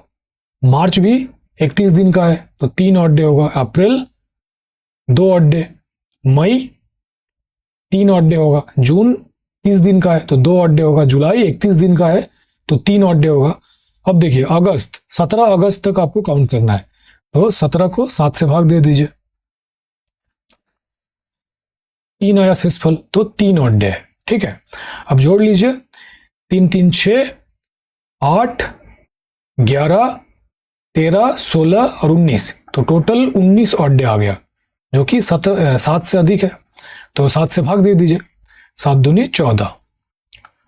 [SPEAKER 1] मार्च भी 31 दिन का है, तो 3 ऑड डे होगा। अप्रैल 2 ऑड डे, मई 3 ऑड डे होगा, जून 30 दिन का है तो 2 ऑड डे होगा, जुलाई 31 दिन का है तो 3 ऑड डे होगा। अब देखिए अगस्त, 17 अगस्त तक आपको काउंट करना है, तो 17 को 7 से भाग दे दीजिए, 3 आया शेषफल, तो 3 ऑड डे है। ठीक है, अब जोड़ लीजिए, 3 3 6 8 11 13 16 और 19, तो टोटल 19 ऑड डे आ गया, जो कि 7 से अधिक है, तो 7 से भाग दे दीजिए, 7 दूनी 14,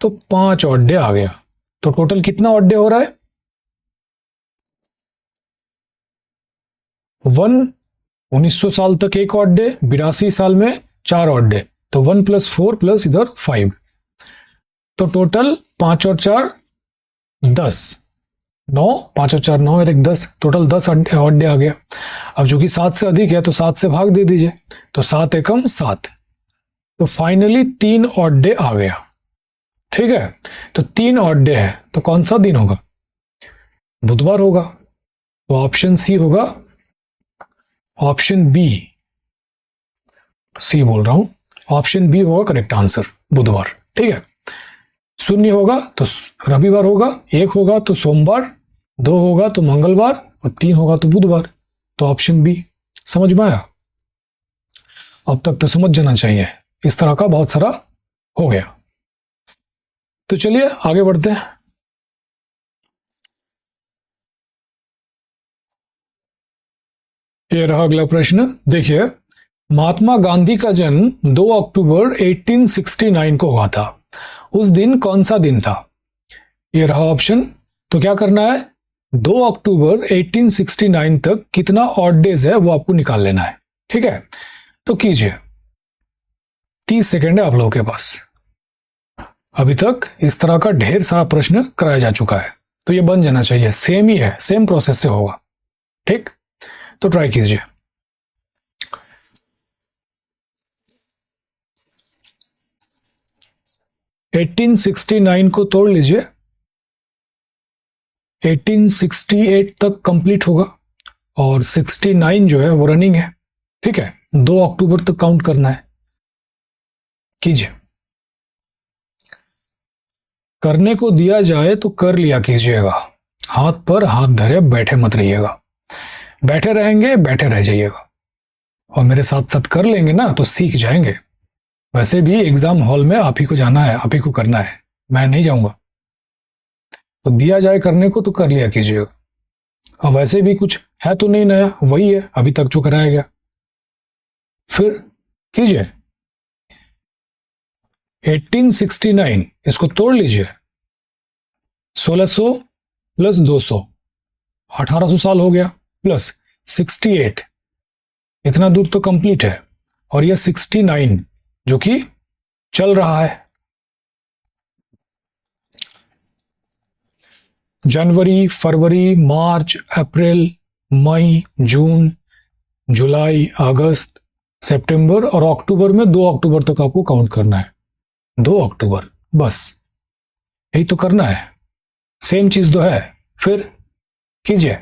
[SPEAKER 1] तो 5 ऑड डे आ गया। तो टोटल कितना ऑड डे हो रहा है? 1900 साल तक 1 ऑड डे, 82 साल में 4 ऑड डे, तो 1 + 4 प्लस इधर 5, तो टोटल 5 और 4 10, 9, 5 और 4 9 और 1 10, टोटल 10 ऑड डे आ गया। अब जो कि 7 से अधिक है तो 7 से भाग दे दीजिए, तो 7 एकम 7, तो फाइनली 3 ऑड डे आ गया। ठीक है, तो 3 ऑड डे है, तो कौन सा दिन होगा? बुधवार होगा। तो ऑप्शन सी होगा, ऑप्शन बी, सी बोल रहा हूं, ऑप्शन बी होगा करेक्ट आंसर, बुधवार। ठीक है, 0 होगा तो रविवार होगा, 1 होगा तो सोमवार, 2 होगा तो मंगलवार और 3 होगा तो बुधवार, तो ऑप्शन बी। समझ में आया? अब तक तो समझ जाना चाहिए, इस तरह का बहुत सारा हो गया। तो चलिए आगे बढ़ते हैं। ये रहा अगला प्रश्न, देखिए महात्मा गांधी का जन्म 2 अक्टूबर 1869 को हुआ था। उस दिन कौन सा दिन था? ये रहा ऑप्शन। तो क्या करना है, 2 अक्टूबर 1869 तक कितना ऑड डेज है वो आपको निकाल लेना है। ठीक है, तो कीजिए। 30 सेकेंड है आप लोगों के पास। अभी तक इस तरह का ढेर सारा प्रश्न कराया जा चुका है, तो ये बन जाना चाहिए, सेम ही है, सेम प्रोसेस से होगा। ठीक, तो ट्राई कीजिए। एटीन 1869 को तोड़ लीजिए, 1868 तक कंप्लीट होगा और 69 जो है वो रनिंग है। ठीक है, 2 अक्टूबर तक काउंट करना है। कीजिए, करने को दिया जाए तो कर लिया कीजिएगा, हाथ पर हाथ धरे बैठे मत रहिएगा। बैठे रहेंगे बैठे रह जाइएगा, और मेरे साथ साथ कर लेंगे ना तो सीख जाएंगे। वैसे भी एग्जाम हॉल में आप ही को जाना है, आप ही को करना है, मैं नहीं जाऊंगा। तो दिया जाए करने को तो कर लिया कीजिएगा, और वैसे भी कुछ है तो नहीं नया, वही है अभी तक जो कराया गया। फिर कीजिए 1869, इसको तोड़ लीजिए। 1600 प्लस 200 1800 साल हो गया, प्लस 68, इतना दूर तो कंप्लीट है, और यह 69 जो कि चल रहा है। जनवरी, फरवरी, मार्च, अप्रैल, मई, जून, जुलाई, अगस्त, सितंबर और अक्टूबर में 2 अक्टूबर तक आपको काउंट करना है। 2 अक्टूबर, बस यही तो करना है, सेम चीज तो है। फिर कीजिए।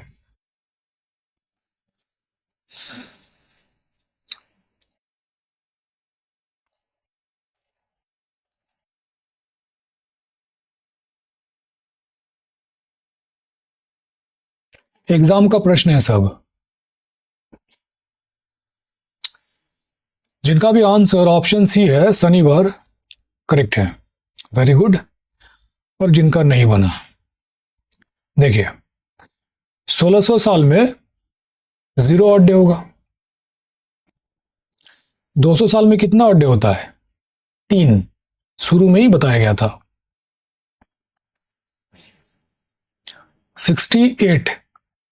[SPEAKER 1] एग्जाम का प्रश्न है सब, जिनका भी आंसर ऑप्शन सी है शनिवार करेक्ट है, वेरी गुड। और जिनका नहीं बना, देखिए 1600 साल में 0 ऑड डे होगा। 200 साल में कितना ऑड डे होता है? 3, शुरू में ही बताया गया था। 68,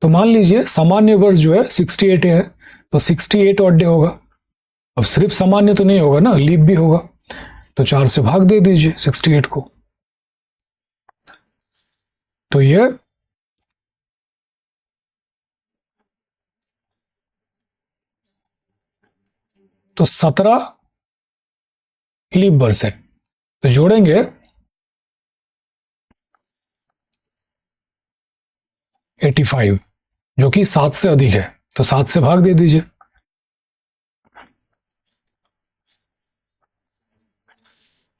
[SPEAKER 1] तो मान लीजिए सामान्य वर्ष जो है 68 है, तो 68 ऑड डे होगा। अब सिर्फ सामान्य तो नहीं होगा ना, लीप भी होगा, तो 4 से भाग दे दीजिए 68 को। तो ये तो 17 लीप वर्ष है, तो जोड़ेंगे 85 जो कि 7 से अधिक है, तो 7 से भाग दे दीजिए।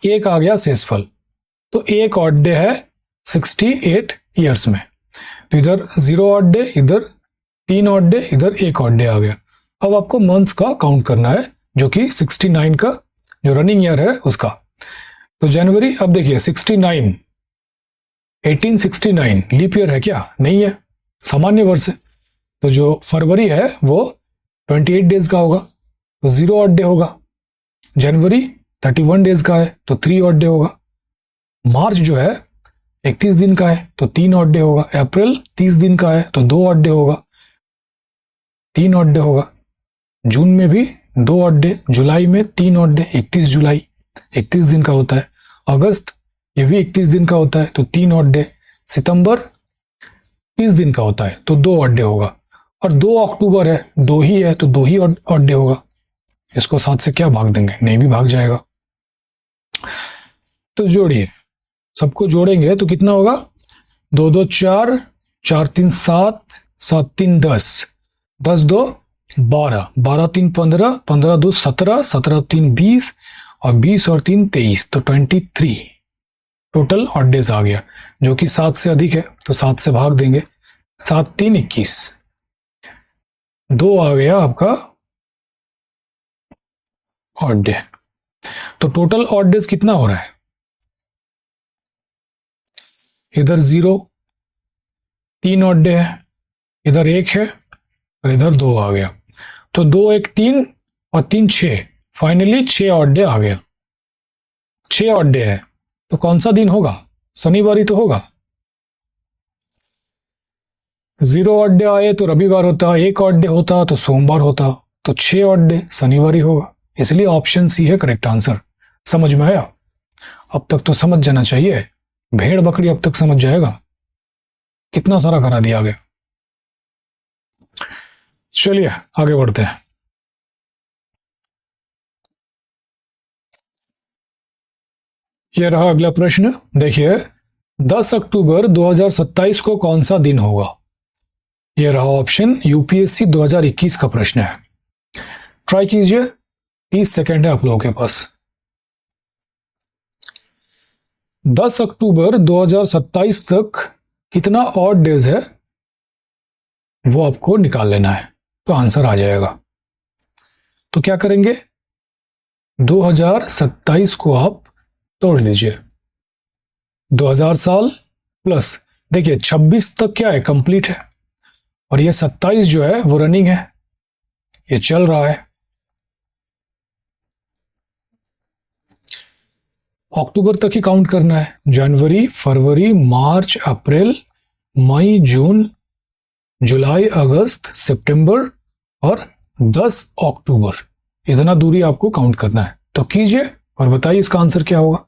[SPEAKER 1] एक आ गया शेषफल, तो एक ऑड डे है 68 ईयर्स में, तो इधर 0 ऑड डे, इधर 3 ऑड डे, इधर 1 ऑड डे आ गया। अब आपको मंथ्स का काउंट करना है, जो कि 69 का जो रनिंग ईयर है उसका। तो जनवरी, अब देखिए 69, 1869 लीप ईयर है क्या? नहीं है, सामान्य वर्ष है। तो जो फरवरी है वो 28 डेज का होगा, तो 0 ऑड डे होगा। जनवरी 31 डेज का है, तो 3 ऑड डे होगा। मार्च जो है 31 दिन का है, तो 3 ऑड डे होगा। अप्रैल 30 दिन का है, तो 2 ऑड डे होगा, 3 ऑड डे होगा। जून में भी 2 ऑड डे, जुलाई में 3 ऑड डे, 31 जुलाई 31 दिन का होता है। अगस्त ये भी 31 दिन का होता है, तो 3 ऑड डे। सितंबर 30 दिन का होता है, तो 2 ऑड डे होगा। और 2 अक्टूबर है, 2 ही है, तो 2 ही ऑड डे होगा। इसको 7 से क्या भाग देंगे? नहीं भी भाग जाएगा। तो जोड़िए, सबको जोड़ेंगे तो कितना होगा? 2 2 4, 4 3 7, 7 3 10, 10 2 12, 12 3 15, 15 2 17, 17 3 20 और 20 और 3 23, तो 23 टोटल ऑड डेज आ गया, जो कि 7 से अधिक है, तो 7 से भाग देंगे। 7 3 21, 2 आ गया आपका ऑड डे। तो टोटल ऑड डेज कितना हो रहा है? इधर 0, 3 ऑड डे है, इधर 1 है और इधर 2 आ गया। तो 2 1 3 और 3 6, फाइनली 6 ऑड डे आ गया। 6 ऑड डे है तो कौन सा दिन होगा? शनिवार ही तो होगा। 0 ऑड डे आए तो रविवार होता, 1 ऑड डे होता तो सोमवार होता, तो 6 ऑड डे शनिवार ही होगा। इसलिए ऑप्शन सी है करेक्ट आंसर। समझ में आया? अब तक तो समझ जाना चाहिए। भेड़ बकरी अब तक समझ जाएगा। कितना सारा करा दिया गया। चलिए आगे बढ़ते हैं। यह रहा अगला प्रश्न। देखिए, 10 अक्टूबर 2027 को कौन सा दिन होगा? यह रहा ऑप्शन। यूपीएससी 2021 का प्रश्न है। ट्राई कीजिए, 30 सेकेंड है आप लोगों के पास। 10 अक्टूबर 2027 तक कितना ऑड डेज है वो आपको निकाल लेना है, तो आंसर आ जाएगा। तो क्या करेंगे? 2027 को आप तोड़ लीजिए। 2000 साल प्लस, देखिए 26 तक क्या है? कंप्लीट है, और ये 27 जो है वो रनिंग है, ये चल रहा है। अक्टूबर तक ही काउंट करना है। जनवरी, फरवरी, मार्च, अप्रैल, मई, जून, जुलाई, अगस्त, सितंबर और 10 अक्टूबर, इतना दूरी आपको काउंट करना है। तो कीजिए और बताइए इसका आंसर क्या होगा।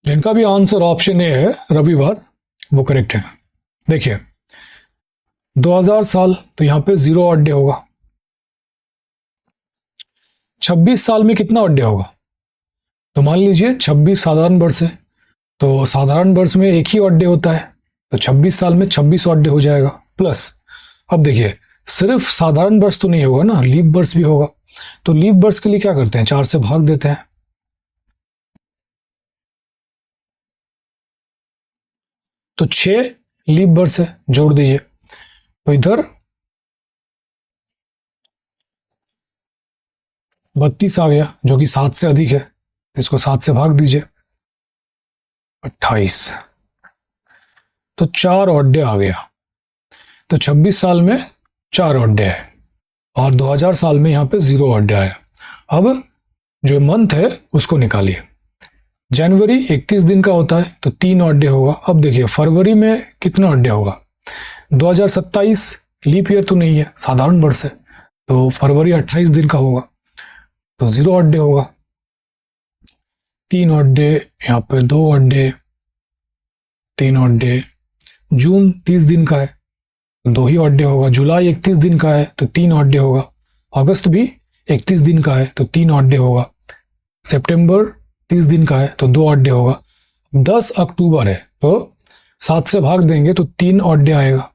[SPEAKER 1] जिनका भी आंसर ऑप्शन ए है, रविवार, वो करेक्ट है। देखिए 2000 साल, तो यहां पे 0 ऑड डे होगा। 26 साल में कितना ऑड डे होगा? तो मान लीजिए 26 साधारण वर्ष है, तो साधारण वर्ष में एक ही ऑड डे होता है, तो 26 साल में 26 ऑड डे हो जाएगा। प्लस अब देखिए, सिर्फ साधारण वर्ष तो नहीं होगा ना, लीप वर्ष भी होगा। तो लीप वर्ष के लिए क्या करते हैं? 4 से भाग देते हैं। तो 6 लीप वर्ष है, जोड़ दीजिए। तो इधर 32 आ गया, जो कि 7 से अधिक है, इसको 7 से भाग दीजिए, 28। तो 4 ऑड डे आ गया। तो 26 साल में 4 ऑड डे है, और 2000 साल में यहां पे 0 ऑड डे आया। अब जो मंथ है उसको निकालिए। जनवरी 31 दिन का होता है, तो 3 ऑड डे होगा। अब देखिए फरवरी में कितना ऑड डे होगा? 2027 लीप ईयर तो नहीं है, साधारण वर्ष है, तो फरवरी 28 दिन का होगा, तो 0 ऑड डे होगा। 3 ऑड डे, यहाँ पे 2 ऑड डे, 3 ऑड डे। जून 30 दिन का है, तो 2 ही ऑड डे होगा। जुलाई 31 दिन का है, तो 3 ऑड डे होगा। अगस्त भी 31 दिन का है, तो 3 ऑड डे होगा। सितंबर 30 दिन का है, तो 2 ऑड डे होगा। 10 अक्टूबर है, तो 7 से भाग देंगे तो 3 ऑड डे आएगा।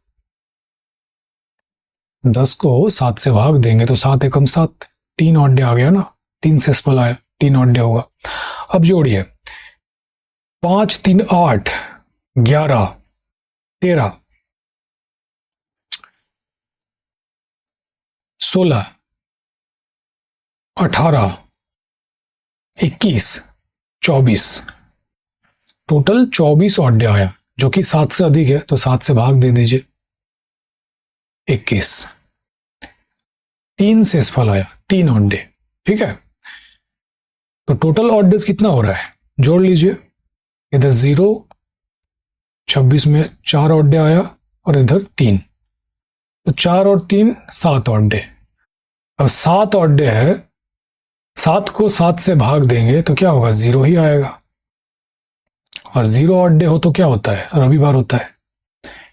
[SPEAKER 1] 10 को 7 से भाग देंगे तो 7 एकम 7, 3 ऑड डे आ गया ना, 3 से स्पल आया, 3 ऑड डे होगा। अब जोड़िए, 5 3 8, 11 13, 16, 18, 21, 24, टोटल 24 ऑड डे आया, जो कि 7 से अधिक है, तो 7 से भाग दे दीजिए, 21। 3 से स्पल आया, 3 ऑड डे, ठीक है। तो टोटल ऑड डेज कितना हो रहा है? जोड़ लीजिए, इधर 0, 26 में 4 ऑड डे आया, और इधर 3, तो 4 और 3 7 ऑड डे। अब 7 ऑड डे है, 7 को 7 से भाग देंगे तो क्या होगा? 0 ही आएगा। और 0 ऑड डे हो तो क्या होता है, रविवार होता है।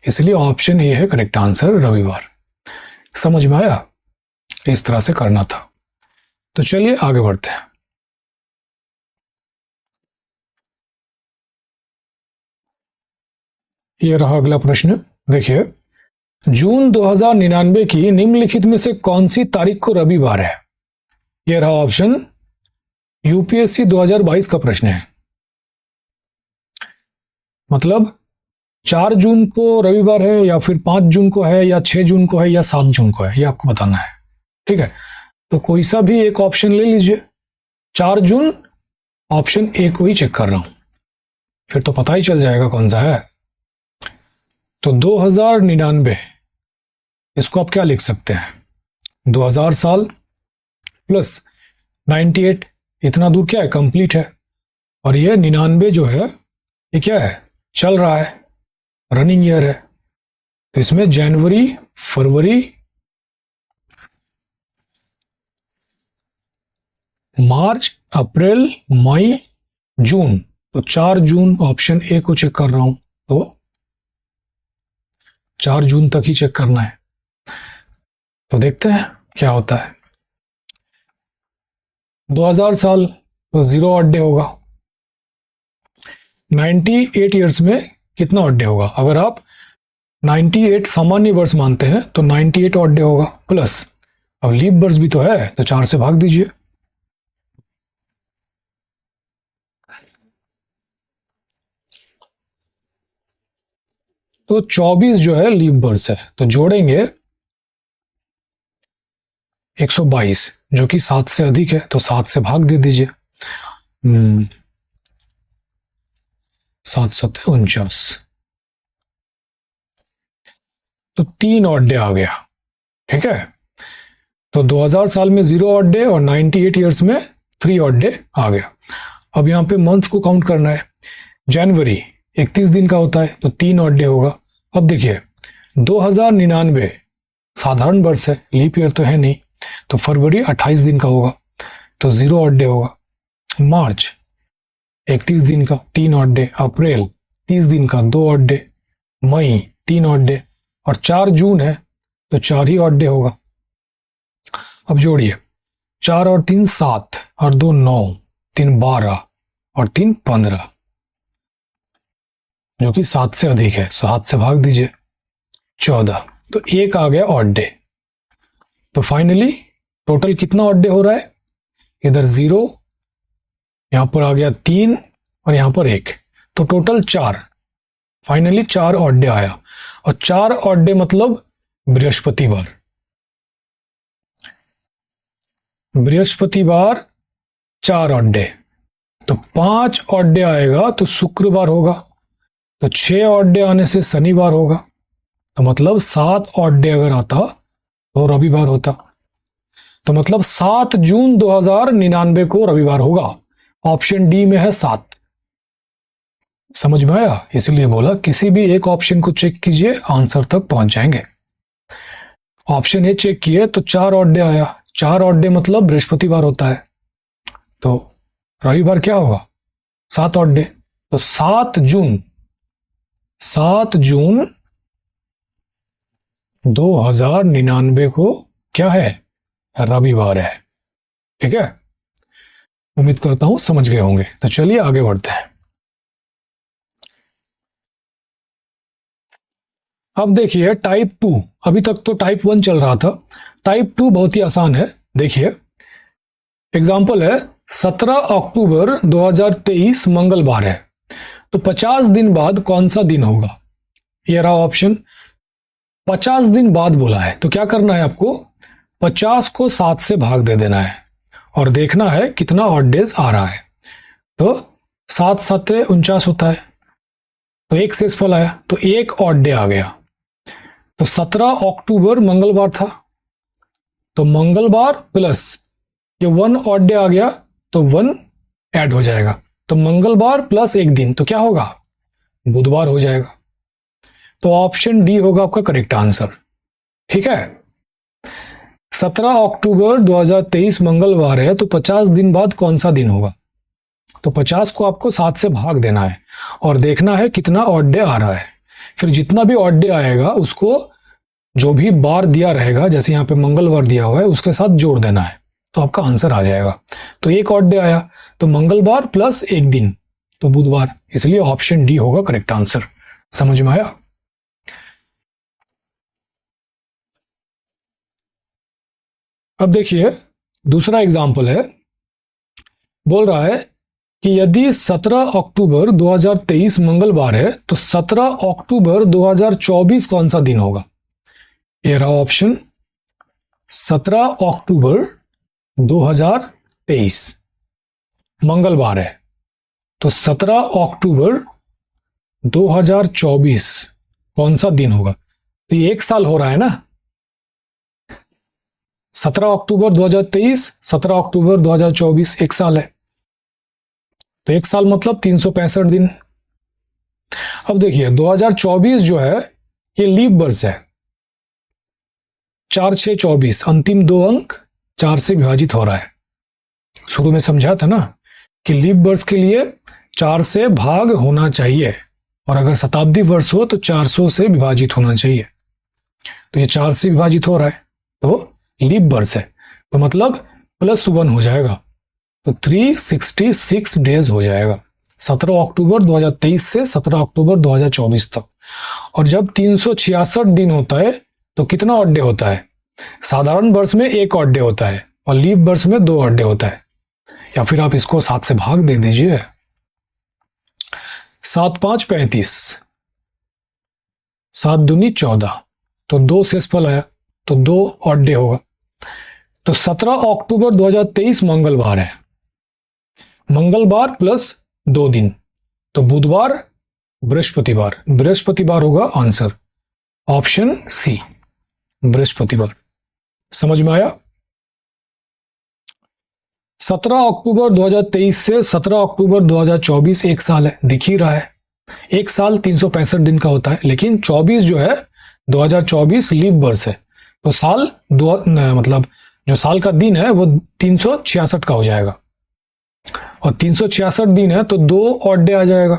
[SPEAKER 1] इसलिए ऑप्शन ए है करेक्ट आंसर, रविवार। समझ में आया? इस तरह से करना था। तो चलिए आगे बढ़ते हैं। ये रहा अगला प्रश्न। देखिए, जून 2099 की निम्नलिखित में से कौन सी तारीख को रविवार है? यह रहा ऑप्शन। यूपीएससी 2022 का प्रश्न है। मतलब 4 जून को रविवार है, या फिर 5 जून को है, या 6 जून को है, या 7 जून को है, ये आपको बताना है। ठीक है, तो कोई सा भी एक ऑप्शन ले लीजिए। 4 जून ऑप्शन ए को ही चेक कर रहा हूं, फिर तो पता ही चल जाएगा कौन सा है। तो 2099, इसको आप क्या लिख सकते हैं, 2000 साल प्लस 98, इतना दूर क्या है, कंप्लीट है। और ये 99 जो है ये क्या है, चल रहा है, रनिंग ईयर है। तो इसमें जनवरी, फरवरी, मार्च, अप्रैल, मई, जून। तो 4 जून ऑप्शन ए को चेक कर रहा हूं, तो 4 जून तक ही चेक करना है। तो देखते हैं क्या होता है। 2000 साल तो 0 ऑड डे होगा। 98 ईयर्स में कितना ऑड डे होगा? अगर आप 98 सामान्य वर्ष मानते हैं तो 98 ऑड डे होगा, प्लस अब लीप वर्ष भी तो है, तो 4 से भाग दीजिए। तो 24 जो है लीप वर्ष है, तो जोड़ेंगे 122, जो कि 7 से अधिक है, तो 7 से भाग दे दीजिए। 7 7 49, तो 3 ऑड डे आ गया। ठीक है, तो 2000 साल में 0 ऑड डे और 98 ईयर्स में 3 ऑड डे आ गया। अब यहाँ पे मंथ्स को काउंट करना है। जनवरी 31 दिन का होता है, तो 3 ऑड डे होगा। अब देखिए 2099 साधारण वर्ष है, लीप ईयर तो है नहीं, तो फरवरी 28 दिन का होगा, तो 0 ऑड डे होगा। मार्च 31 दिन का, 3 ऑड डे। अप्रैल 30 दिन का, 2 ऑड डे। मई 3 ऑड डे, और 4 जून है तो 4 ही ऑड डे होगा। अब जोड़िए, 4 और 3 7, और 2 9, 3 12, और 3 15, जो कि 7 से अधिक है, सो 7 से भाग दीजिए। 14, तो 1 आ गया ऑड डे। तो फाइनली टोटल कितना ऑड डे हो रहा है? इधर 0, यहां पर आ गया 3, और यहां पर 1, तो टोटल 4। फाइनली 4 ऑड डे आया। और 4 ऑड डे मतलब बृहस्पतिवार। बृहस्पतिवार 4 ऑड डे, तो 5 ऑड डे आएगा तो शुक्रवार होगा, तो 6 ऑड डे आने से शनिवार होगा, तो मतलब 7 ऑड डे अगर आता तो रविवार होता। तो मतलब 7 जून 2099 को रविवार होगा। ऑप्शन डी में है 7। समझ में आया? इसलिए बोला किसी भी एक ऑप्शन को चेक कीजिए, आंसर तक पहुंच जाएंगे। ऑप्शन ए चेक किए तो 4 ऑड डे आया। 4 ऑड डे मतलब बृहस्पतिवार होता है, तो रविवार क्या होगा? 7 ऑड डे। तो 7 जून 2099 को क्या है? रविवार है। ठीक है, उम्मीद करता हूं समझ गए होंगे। तो चलिए आगे बढ़ते हैं। अब देखिए टाइप 2, अभी तक तो टाइप 1 चल रहा था, टाइप 2 बहुत ही आसान है। देखिए एग्जाम्पल है, 17 अक्टूबर 2023 मंगलवार है, तो 50 दिन बाद कौन सा दिन होगा? ये रहा ऑप्शन। 50 दिन बाद बोला है, तो क्या करना है आपको? 50 को 7 से भाग दे देना है, और देखना है कितना ऑड डेज आ रहा है। तो 7 7 49 होता है, तो 1 शेषफल आया, तो 1 ऑड डे आ गया। तो 17 अक्टूबर मंगलवार था, तो मंगलवार प्लस ये 1 ऑड डे आ गया, तो 1 ऐड हो जाएगा, तो मंगलवार प्लस 1 दिन, तो क्या होगा? बुधवार हो जाएगा। तो ऑप्शन डी होगा आपका करेक्ट आंसर। ठीक है, 17 अक्टूबर 2023 मंगलवार है, तो 50 दिन बाद कौन सा दिन होगा? तो 50 को आपको 7 से भाग देना है और देखना है कितना ऑड डे आ रहा है। फिर जितना भी ऑड डे आएगा उसको जो भी बार दिया रहेगा, जैसे यहाँ पे मंगलवार दिया हुआ है, उसके साथ जोड़ देना है, तो आपका आंसर आ जाएगा। तो एक ऑड डे आया तो मंगलवार प्लस एक दिन तो बुधवार, इसलिए ऑप्शन डी होगा करेक्ट आंसर। समझ में आया? अब देखिए दूसरा एग्जाम्पल है, बोल रहा है कि यदि 17 अक्टूबर 2023 मंगलवार है तो 17 अक्टूबर 2024 कौन सा दिन होगा? ये रहा ऑप्शन। 17 अक्टूबर 2023 मंगलवार है तो 17 अक्टूबर 2024 कौन सा दिन होगा? तो ये एक साल हो रहा है ना, 17 अक्टूबर 2023, 17 अक्टूबर 2024, एक साल है। तो एक साल मतलब 365 दिन। अब देखिए 2024 जो है ये लीप वर्ष है, 4 6 24, अंतिम दो अंक 4 से विभाजित हो रहा है। शुरू में समझा था ना कि लीप वर्ष के लिए 4 से भाग होना चाहिए और अगर शताब्दी वर्ष हो तो 400 से विभाजित होना चाहिए। तो ये 4 से विभाजित हो रहा है तो लीप वर्ष है, तो मतलब +1 हो जाएगा, तो 366 डेज हो जाएगा 17 अक्टूबर 2023 से 17 अक्टूबर 2024 तक। और जब 366 दिन होता है तो कितना ऑड डे होता है? साधारण वर्ष में एक ऑड डे होता है और लीप वर्ष में 2 ऑड डे होता है। या फिर आप इसको 7 से भाग दे दीजिए, 7 5 35, 7 दूनी 14, तो 2 शेषफल आया तो 2 ऑड डे होगा। तो 17 अक्टूबर 2023 मंगलवार है, मंगलवार प्लस 2 दिन तो बुधवार बृहस्पतिवार, बृहस्पतिवार होगा आंसर, ऑप्शन सी बृहस्पतिवार। समझ में आया? 17 अक्टूबर 2023 से 17 अक्टूबर 2024 एक साल है, दिख ही रहा है। एक साल 365 दिन का होता है, लेकिन 24 जो है 2024 लीप वर्ष है, तो साल मतलब जो साल का दिन है वो 366 का हो जाएगा और 366 दिन है तो 2 ऑड डे आ जाएगा,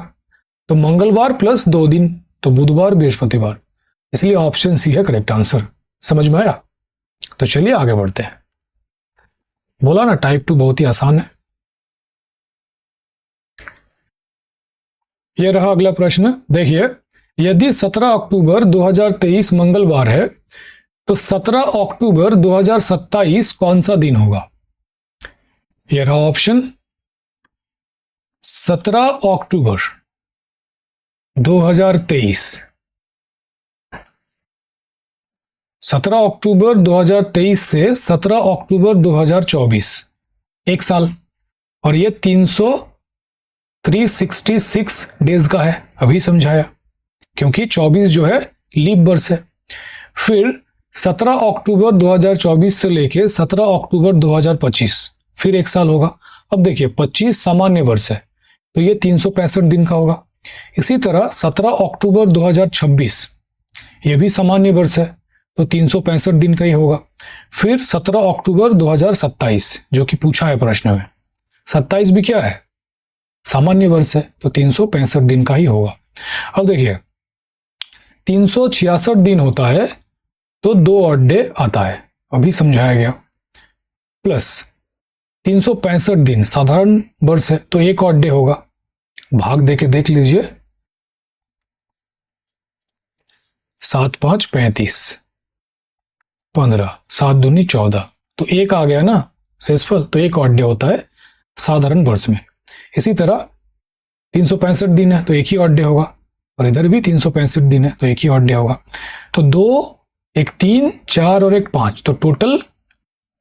[SPEAKER 1] तो मंगलवार प्लस 2 दिन तो बुधवार बृहस्पतिवार, इसलिए ऑप्शन सी है करेक्ट आंसर। समझ में आया? तो चलिए आगे बढ़ते हैं। बोला ना टाइप 2 बहुत ही आसान है। यह रहा अगला प्रश्न, देखिए यदि 17 अक्टूबर 2023 मंगलवार है तो 17 अक्टूबर 2027 कौन सा दिन होगा? यह रहा ऑप्शन। 17 अक्टूबर 2023, 17 अक्टूबर 2023 से 17 अक्टूबर 2024 एक साल, और ये 366 डेज का है, अभी समझाया, क्योंकि 24 जो है लीप वर्ष है। फिर 17 अक्टूबर 2024 से लेके 17 अक्टूबर 2025 फिर एक साल होगा। अब देखिए 25 सामान्य वर्ष है तो ये 365 दिन का होगा। इसी तरह 17 अक्टूबर 2026 ये भी सामान्य वर्ष है तो 365 दिन का ही होगा। फिर 17 अक्टूबर 2027 जो कि पूछा है प्रश्न में, 27 भी क्या है? सामान्य वर्ष है तो 365 दिन का ही होगा। अब देखिए 366 दिन होता है तो 2 ऑड डे आता है, अभी समझाया गया, प्लस 365 दिन साधारण वर्ष है तो 1 ऑड डे होगा, भाग देके देख लीजिए, 7 5 35, 15, 7 दूनी 14, तो 1 आ गया ना शेषफल, तो 1 ऑड डे होता है साधारण वर्ष में। इसी तरह 365 दिन है तो 1 ही ऑड डे होगा, और इधर भी 365 दिन है तो 1 ही ऑड डे होगा। तो 2 1 3 4 और 1 5, तो टोटल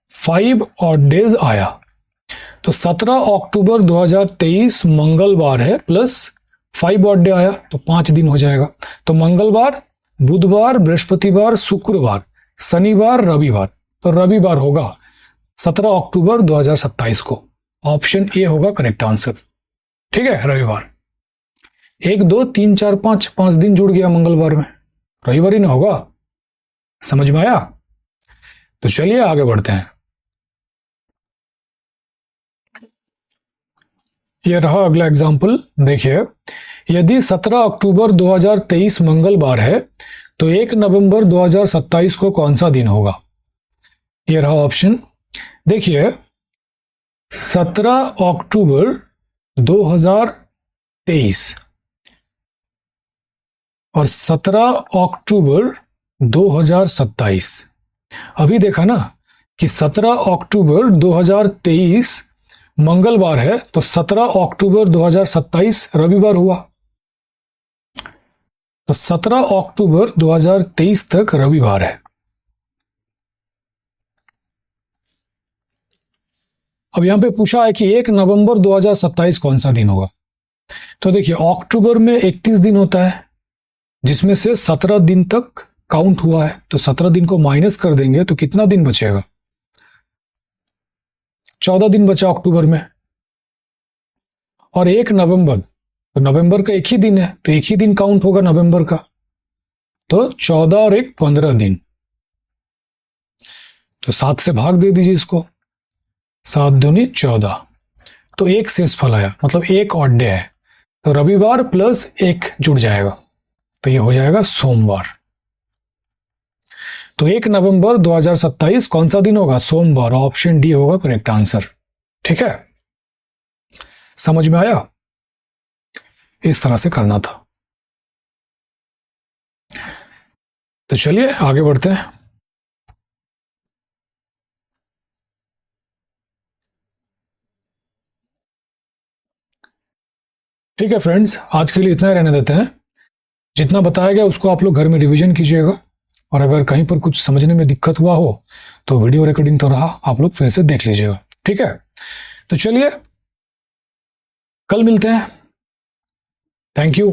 [SPEAKER 1] 5 ऑड डेज आया। तो 17 अक्टूबर 2023 मंगलवार है प्लस 5 ऑड डे आया तो 5 दिन हो जाएगा। तो मंगलवार, बुधवार, बृहस्पतिवार, शुक्रवार, शनिवार, रविवार, तो रविवार होगा 17 अक्टूबर 2027 को, ऑप्शन ए होगा करेक्ट आंसर। ठीक है, रविवार 1 2 3 4 5 5 दिन जुड़ गया मंगलवार में, रविवार ही ना होगा। समझ में आया? तो चलिए आगे बढ़ते हैं। ये रहा अगला एग्जाम्पल। देखिए, यदि 17 अक्टूबर 2023 मंगलवार है तो 1 नवंबर 2027 को कौन सा दिन होगा? ये रहा ऑप्शन। देखिए, 17 अक्टूबर 2023 और 17 अक्टूबर 2027। अभी देखा ना कि 17 अक्टूबर 2023 मंगलवार है तो 17 अक्टूबर 2027 रविवार हुआ। तो 17 अक्टूबर 2023 तक रविवार है। अब यहां पे पूछा है कि 1 नवंबर 2027 कौन सा दिन होगा। तो देखिए, अक्टूबर में 31 दिन होता है जिसमें से 17 दिन तक काउंट हुआ है, तो 17 दिन को माइनस कर देंगे तो कितना दिन बचेगा? 14 दिन बचा अक्टूबर में। और 1 नवंबर, तो नवंबर का एक ही दिन है तो एक ही दिन काउंट होगा नवंबर का, तो 14 और 1 15 दिन। तो 7 से भाग दे दीजिए इसको, 7 दूनी 14, तो एक शेष फल आया, मतलब एक ऑड डे है, तो रविवार प्लस 1 जुड़ जाएगा, तो ये हो जाएगा सोमवार। तो 1 नवंबर 2027 कौन सा दिन होगा? सोमवार। ऑप्शन डी होगा करेक्ट आंसर। ठीक है, समझ में आया? इस तरह से करना था। तो चलिए आगे बढ़ते हैं। ठीक है फ्रेंड्स, आज के लिए इतना ही रहने देते हैं। जितना बताया गया उसको आप लोग घर में रिवीजन कीजिएगा, और अगर कहीं पर कुछ समझने में दिक्कत हुआ हो तो वीडियो रिकॉर्डिंग तो रहा, आप लोग फिर से देख लीजिएगा। ठीक है, तो चलिए कल मिलते हैं। Thank you.